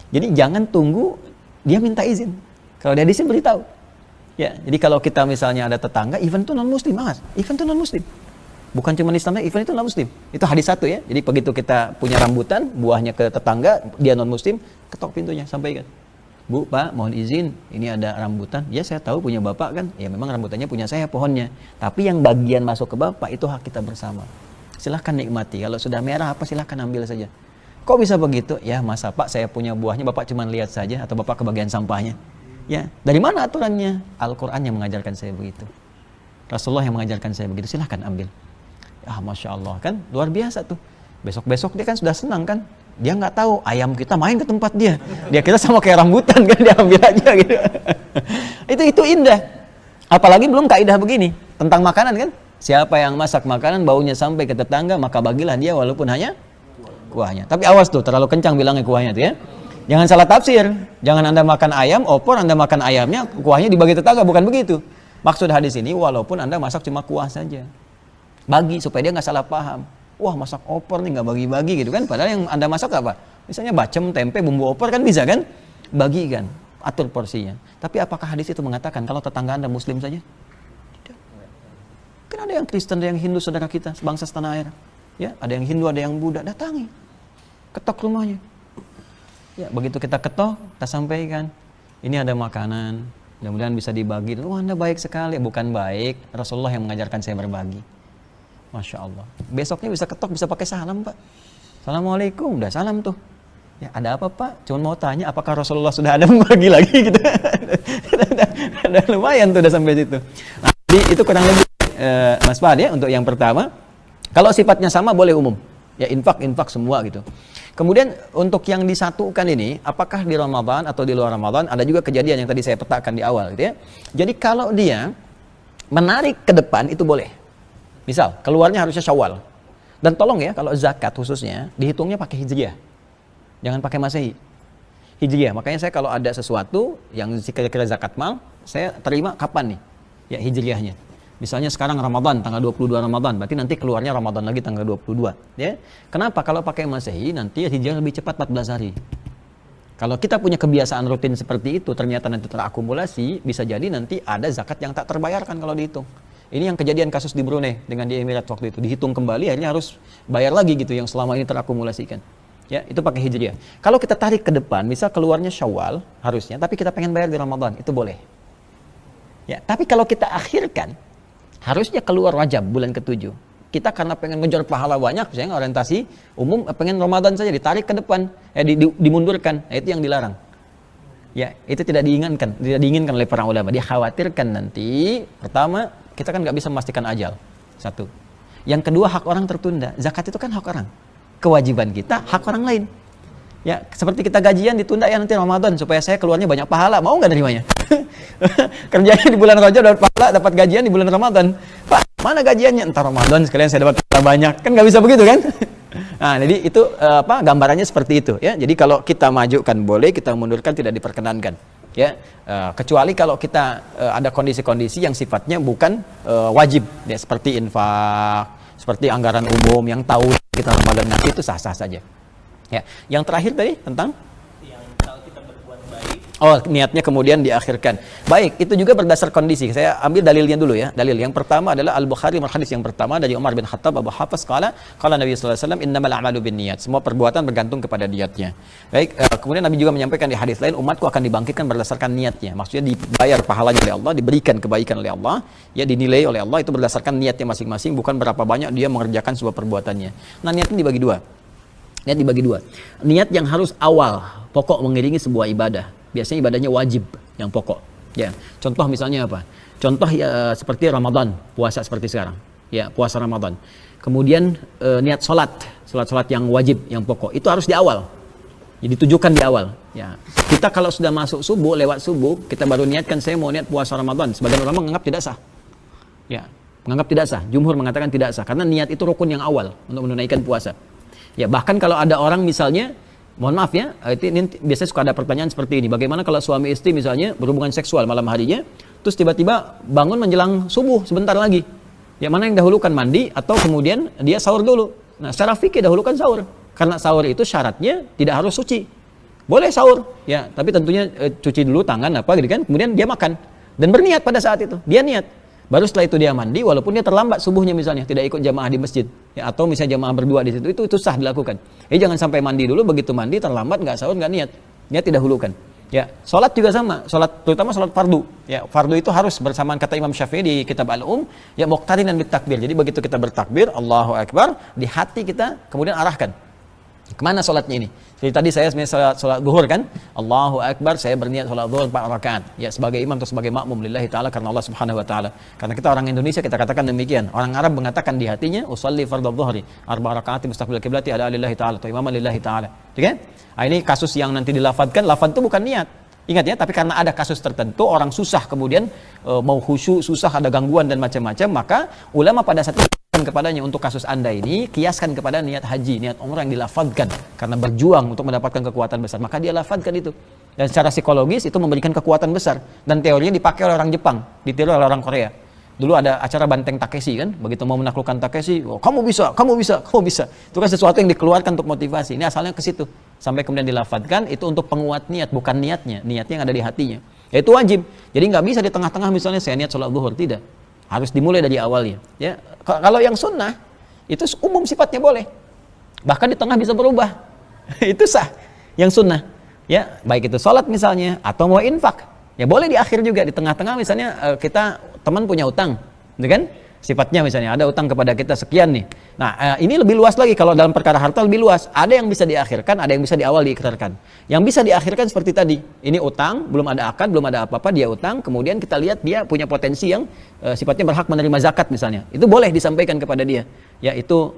Jadi jangan tunggu dia minta izin. Kalau dia izin beritahu. Ya, jadi kalau kita misalnya ada tetangga, even itu non muslim, even itu non muslim. Bukan cuma Islamnya, even itu non muslim. Itu hadis satu ya. Jadi begitu kita punya rambutan, buahnya ke tetangga, dia non muslim, ketok pintunya, sampaikan. Bu, Pak, mohon izin, ini ada rambutan. Ya, saya tahu punya Bapak kan. Ya, memang rambutannya punya saya, pohonnya. Tapi yang bagian masuk ke Bapak, itu hak kita bersama. Silahkan nikmati. Kalau sudah merah apa, silahkan ambil saja. Kok bisa begitu? Ya masa Pak saya punya buahnya, Bapak cuma lihat saja atau Bapak kebagian sampahnya? Ya, dari mana aturannya? Al-Quran yang mengajarkan saya begitu. Rasulullah yang mengajarkan saya begitu. Silahkan ambil. Ah, Masya Allah, kan luar biasa tuh. Besok-besok dia kan sudah senang kan. Dia nggak tahu ayam kita main ke tempat dia. Dia kira sama kayak rambutan kan, dia ambil aja gitu. Itu indah. Apalagi belum kaidah begini tentang makanan kan. Siapa yang masak makanan baunya sampai ke tetangga, maka bagilah dia walaupun hanya kuahnya. Tapi awas tuh, terlalu kencang bilangnya kuahnya tuh ya. Jangan salah tafsir. Jangan Anda makan ayam, opor Anda makan ayamnya, kuahnya dibagi tetangga, bukan begitu. Maksud hadis ini, walaupun Anda masak cuma kuah saja. Bagi, supaya dia nggak salah paham. Wah, masak opor nih nggak bagi-bagi gitu kan. Padahal yang Anda masak apa? Misalnya bacem, tempe, bumbu opor kan bisa kan? Bagikan, atur porsinya. Tapi apakah hadis itu mengatakan kalau tetangga Anda Muslim saja? Tidak. Kan ada yang Kristen, ada yang Hindu, saudara kita, sebangsa setanah air. Ya, ada yang Hindu, ada yang Buddha, datangi. Ketok rumahnya. Ya, begitu kita ketok, kita sampaikan, ini ada makanan, mudah-mudahan bisa dibagi. Oh, Anda baik sekali. Bukan baik, Rasulullah yang mengajarkan saya berbagi. Masya Allah. Besoknya bisa ketok, bisa pakai salam, Pak. Assalamualaikum, udah salam tuh. Ya, ada apa, Pak? Cuma mau tanya, apakah Rasulullah sudah ada membagi lagi gitu? Ada lumayan tuh udah sampai situ. Nah, jadi itu kurang lebih Mas Fahad ya untuk yang pertama. Kalau sifatnya sama boleh umum. Ya, infak semua gitu. Kemudian untuk yang disatukan ini, apakah di Ramadan atau di luar Ramadan, ada juga kejadian yang tadi saya petakan di awal gitu ya. Jadi kalau dia menarik ke depan itu boleh. Misal, keluarnya harusnya Syawal. Dan tolong ya, kalau zakat khususnya, dihitungnya pakai Hijriah. Jangan pakai Masehi. Hijriah. Makanya saya kalau ada sesuatu yang kira-kira zakat mal, saya terima kapan nih? Ya, Hijriahnya. Misalnya sekarang Ramadan, tanggal 22 Ramadan, berarti nanti keluarnya Ramadan lagi tanggal 22. Ya. Kenapa? Kalau pakai Masehi, nanti Hijriah lebih cepat 14 hari. Kalau kita punya kebiasaan rutin seperti itu, ternyata nanti terakumulasi, bisa jadi nanti ada zakat yang tak terbayarkan kalau dihitung. Ini yang kejadian kasus di Brunei dengan di Emirat waktu itu. Dihitung kembali, akhirnya harus bayar lagi gitu yang selama ini terakumulasikan. Ya, itu pakai Hijriah. Kalau kita tarik ke depan, misal keluarnya Syawal harusnya, tapi kita pengen bayar di Ramadan, itu boleh. Ya, tapi kalau kita akhirkan, harusnya keluar Rajab bulan ke-7. Kita karena pengen ngejar pahala banyak, misalnya orientasi umum pengen Ramadan saja ditarik ke depan, dimundurkan. Nah, itu yang dilarang. Ya, itu tidak diinginkan oleh para ulama. Dikhawatirkan nanti pertama kita kan nggak bisa memastikan ajal. Satu. Yang kedua, hak orang tertunda. Zakat itu kan hak orang. Kewajiban kita hak orang lain. Ya, seperti kita gajian ditunda ya nanti Ramadan supaya saya keluarnya banyak pahala. Mau nggak nerimanya? Kerjanya di bulan Rajab dapat pahala, dapat gajian di bulan Ramadan. Pak, mana gajiannya? Entar Ramadan sekalian saya dapat pahala banyak. Kan nggak bisa begitu kan? Nah, jadi itu gambarannya seperti itu ya. Jadi kalau kita majukan boleh, kita mundurkan tidak diperkenankan. Ya, kecuali kalau kita ada kondisi-kondisi yang sifatnya bukan wajib ya, seperti infak, seperti anggaran umum yang tahu kita Ramadan nanti itu sah-sah saja. Ya, yang terakhir tadi tentang yang kalau kita berbuat baik. Oh, niatnya kemudian diakhirkan. Baik, itu juga berdasar kondisi. Saya ambil dalilnya dulu ya. Dalil yang pertama adalah Al-Bukhari hadis yang pertama dari Umar bin Khattab Abu Hafs qala Nabi sallallahu alaihi wasallam innamal a'malu binniyat. Semua perbuatan bergantung kepada niatnya. Baik, kemudian Nabi juga menyampaikan di hadis lain umatku akan dibangkitkan berdasarkan niatnya. Maksudnya dibayar pahalanya oleh Allah, diberikan kebaikan oleh Allah, ya dinilai oleh Allah itu berdasarkan niatnya masing-masing, bukan berapa banyak dia mengerjakan sebuah perbuatannya. Nah, niatnya dibagi dua. Niat dibagi dua. Niat yang harus awal, pokok mengiringi sebuah ibadah. Biasanya ibadahnya wajib, yang pokok. Ya, contoh misalnya apa? Contoh ya, seperti Ramadan, puasa seperti sekarang. Ya, puasa Ramadan. Kemudian niat sholat yang wajib, yang pokok. Itu harus di awal. Jadi ditujukan di awal. Ya, kita kalau sudah masuk subuh, lewat subuh, kita baru niatkan saya mau niat puasa Ramadan. Sebagian ulama menganggap tidak sah. Ya, menganggap tidak sah. Jumhur mengatakan tidak sah karena niat itu rukun yang awal untuk menunaikan puasa. Ya, bahkan kalau ada orang misalnya, mohon maaf ya, ini biasanya suka ada pertanyaan seperti ini. Bagaimana kalau suami istri misalnya berhubungan seksual malam harinya, terus tiba-tiba bangun menjelang subuh sebentar lagi. Ya, mana yang dahulukan, mandi atau kemudian dia sahur dulu? Nah, secara fikih dahulukan sahur. Karena sahur itu syaratnya tidak harus suci. Boleh sahur, ya, tapi tentunya cuci dulu tangan apa gitu kan, kemudian dia makan dan berniat pada saat itu. Dia niat. Baru setelah itu dia mandi, walaupun dia terlambat subuhnya misalnya, tidak ikut jamaah di masjid, ya, atau misalnya jamaah berdua di situ, itu sah dilakukan. Jangan sampai mandi dulu, begitu mandi terlambat, nggak sahur, nggak niat, tidak dahulukan. Ya, sholat juga sama, terutama sholat fardu. Ya, fardu itu harus bersamaan kata Imam Syafi'i di kitab Al-Um, ya muqtarinan bit takbir. Jadi begitu kita bertakbir, Allahu Akbar, di hati kita kemudian arahkan. Kemana sholatnya ini? Jadi tadi saya sebenarnya sholat zuhur kan, Allahu Akbar, saya berniat sholat zuhur 4 rakaat. Ya sebagai imam atau sebagai makmum lillahi ta'ala karena Allah subhanahu wa ta'ala. Karena kita orang Indonesia kita katakan demikian. Orang Arab mengatakan di hatinya, usalli fardhu dhuhri 4 rakaat mustaqbil qiblati ada lillahi ta'ala atau imaman lillahi ta'ala. Oke kan? Nah, ini kasus yang nanti dilafadzkan, lafadz itu bukan niat. Ingat ya, tapi karena ada kasus tertentu orang susah kemudian mau khusyuk, susah ada gangguan dan macam-macam, maka ulama pada saat itu kepadanya untuk kasus Anda ini kiaskan kepada niat haji, niat umrah yang dilafadzkan karena berjuang untuk mendapatkan kekuatan besar, maka dia lafadzkan itu. Dan secara psikologis itu memberikan kekuatan besar dan teorinya dipakai oleh orang Jepang, ditiru oleh orang Korea. Dulu ada acara Banteng Takeshi kan, begitu mau menaklukkan Takeshi, oh, kamu bisa, kamu bisa, kamu bisa. Itu kan sesuatu yang dikeluarkan untuk motivasi. Ini asalnya ke situ. Sampai kemudian dilafadzkan itu untuk penguat niat, bukan niatnya yang ada di hatinya. Ya itu wajib. Jadi nggak bisa di tengah-tengah misalnya saya niat sholat zuhur, tidak. Harus dimulai dari awalnya. Ya, kalau yang sunnah itu umum sifatnya boleh. Bahkan di tengah bisa berubah. Itu sah. Yang sunnah. Ya, baik itu sholat misalnya atau mau infak. Ya boleh di akhir juga di tengah-tengah misalnya kita teman punya utang, gitu kan? Sifatnya misalnya ada utang kepada kita sekian nih. Nah, ini lebih luas lagi kalau dalam perkara harta lebih luas. Ada yang bisa diakhirkan, ada yang bisa di awal diikrarkan. Yang bisa diakhirkan seperti tadi. Ini utang, belum ada akad, belum ada apa-apa, dia utang, kemudian kita lihat dia punya potensi yang sifatnya berhak menerima zakat misalnya. Itu boleh disampaikan kepada dia. Ya itu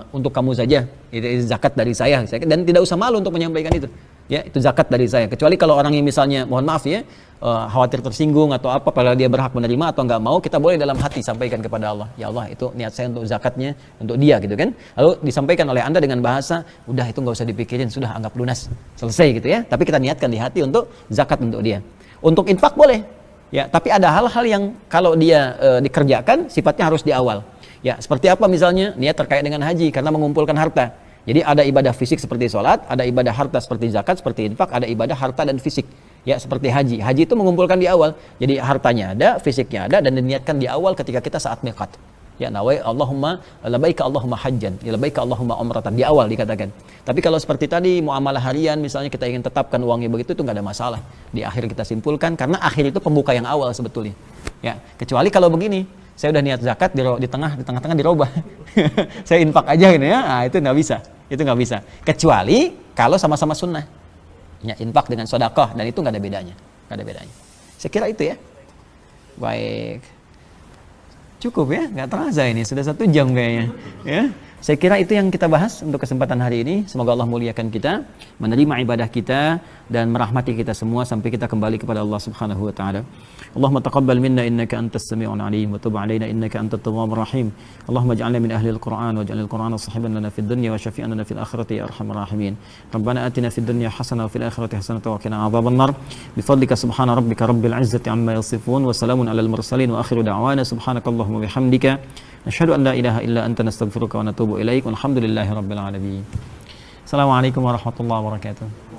untuk kamu saja. Itu zakat dari saya dan tidak usah malu untuk menyampaikan itu. Ya, itu zakat dari saya. Kecuali kalau orang yang misalnya mohon maaf ya, khawatir tersinggung atau apa, padahal dia berhak menerima atau nggak mau, kita boleh dalam hati sampaikan kepada Allah. Ya Allah, itu niat saya untuk zakatnya untuk dia gitu kan. Lalu disampaikan oleh Anda dengan bahasa, udah itu nggak usah dipikirin, sudah anggap lunas, selesai gitu ya. Tapi kita niatkan di hati untuk zakat untuk dia. Untuk infak boleh. Ya, tapi ada hal-hal yang kalau dia dikerjakan sifatnya harus di awal. Ya, seperti apa misalnya niat terkait dengan haji karena mengumpulkan harta. Jadi ada ibadah fisik seperti sholat, ada ibadah harta seperti zakat, seperti infak, ada ibadah harta dan fisik. Ya seperti haji. Haji itu mengumpulkan di awal. Jadi hartanya ada, fisiknya ada, dan diniatkan di awal ketika kita saat miqat. Ya nawai Allahumma labaika Allahumma hajjan, ya labaika Allahumma umratan, di awal dikatakan. Tapi kalau seperti tadi muamalah harian misalnya kita ingin tetapkan uangnya begitu, itu nggak ada masalah. Di akhir kita simpulkan karena akhir itu pembuka yang awal sebetulnya. Ya kecuali kalau begini. Saya udah niat zakat di tengah-tengah dirubah. Saya infak aja gitu ya. Nah, itu nggak bisa. Itu nggak bisa. Kecuali kalau sama-sama sunnah. Ya, infak dengan sedekah dan itu nggak ada bedanya. Nggak ada bedanya. Saya kira itu ya. Baik. Cukup ya, nggak terasa ini sudah 1 jam kayaknya. Ya. Saya kira itu yang kita bahas untuk kesempatan hari ini. Semoga Allah muliakan kita, menerima ibadah kita dan merahmati kita semua sampai kita kembali kepada Allah Subhanahu wa taala. Allahumma taqabbal minna innaka antas sami'ul alim wa tub 'alaina innaka antat tawwabur rahim. Allahumma ij'alna min ahli al-Qur'an waj'al al-Qur'ana sahiban lana fid dunya wa syafi'an lana fil akhirati ya arhamar rahimin. Rabbana atina fid dunya hasanah wa fil akhirati hasanah wa qina adzaban nar. Bi fadlika subhana rabbika rabbil 'izzati 'amma yasifun wa salamun 'alal mursalin wa akhiru da'wana subhanakallahumma wa bihamdika nashhadu an la ilaha illa anta nastaghfiruka wa natubu ilaik. Walhamdulillahi rabbil alamin. Assalamualaikum warahmatullahi wabarakatuh.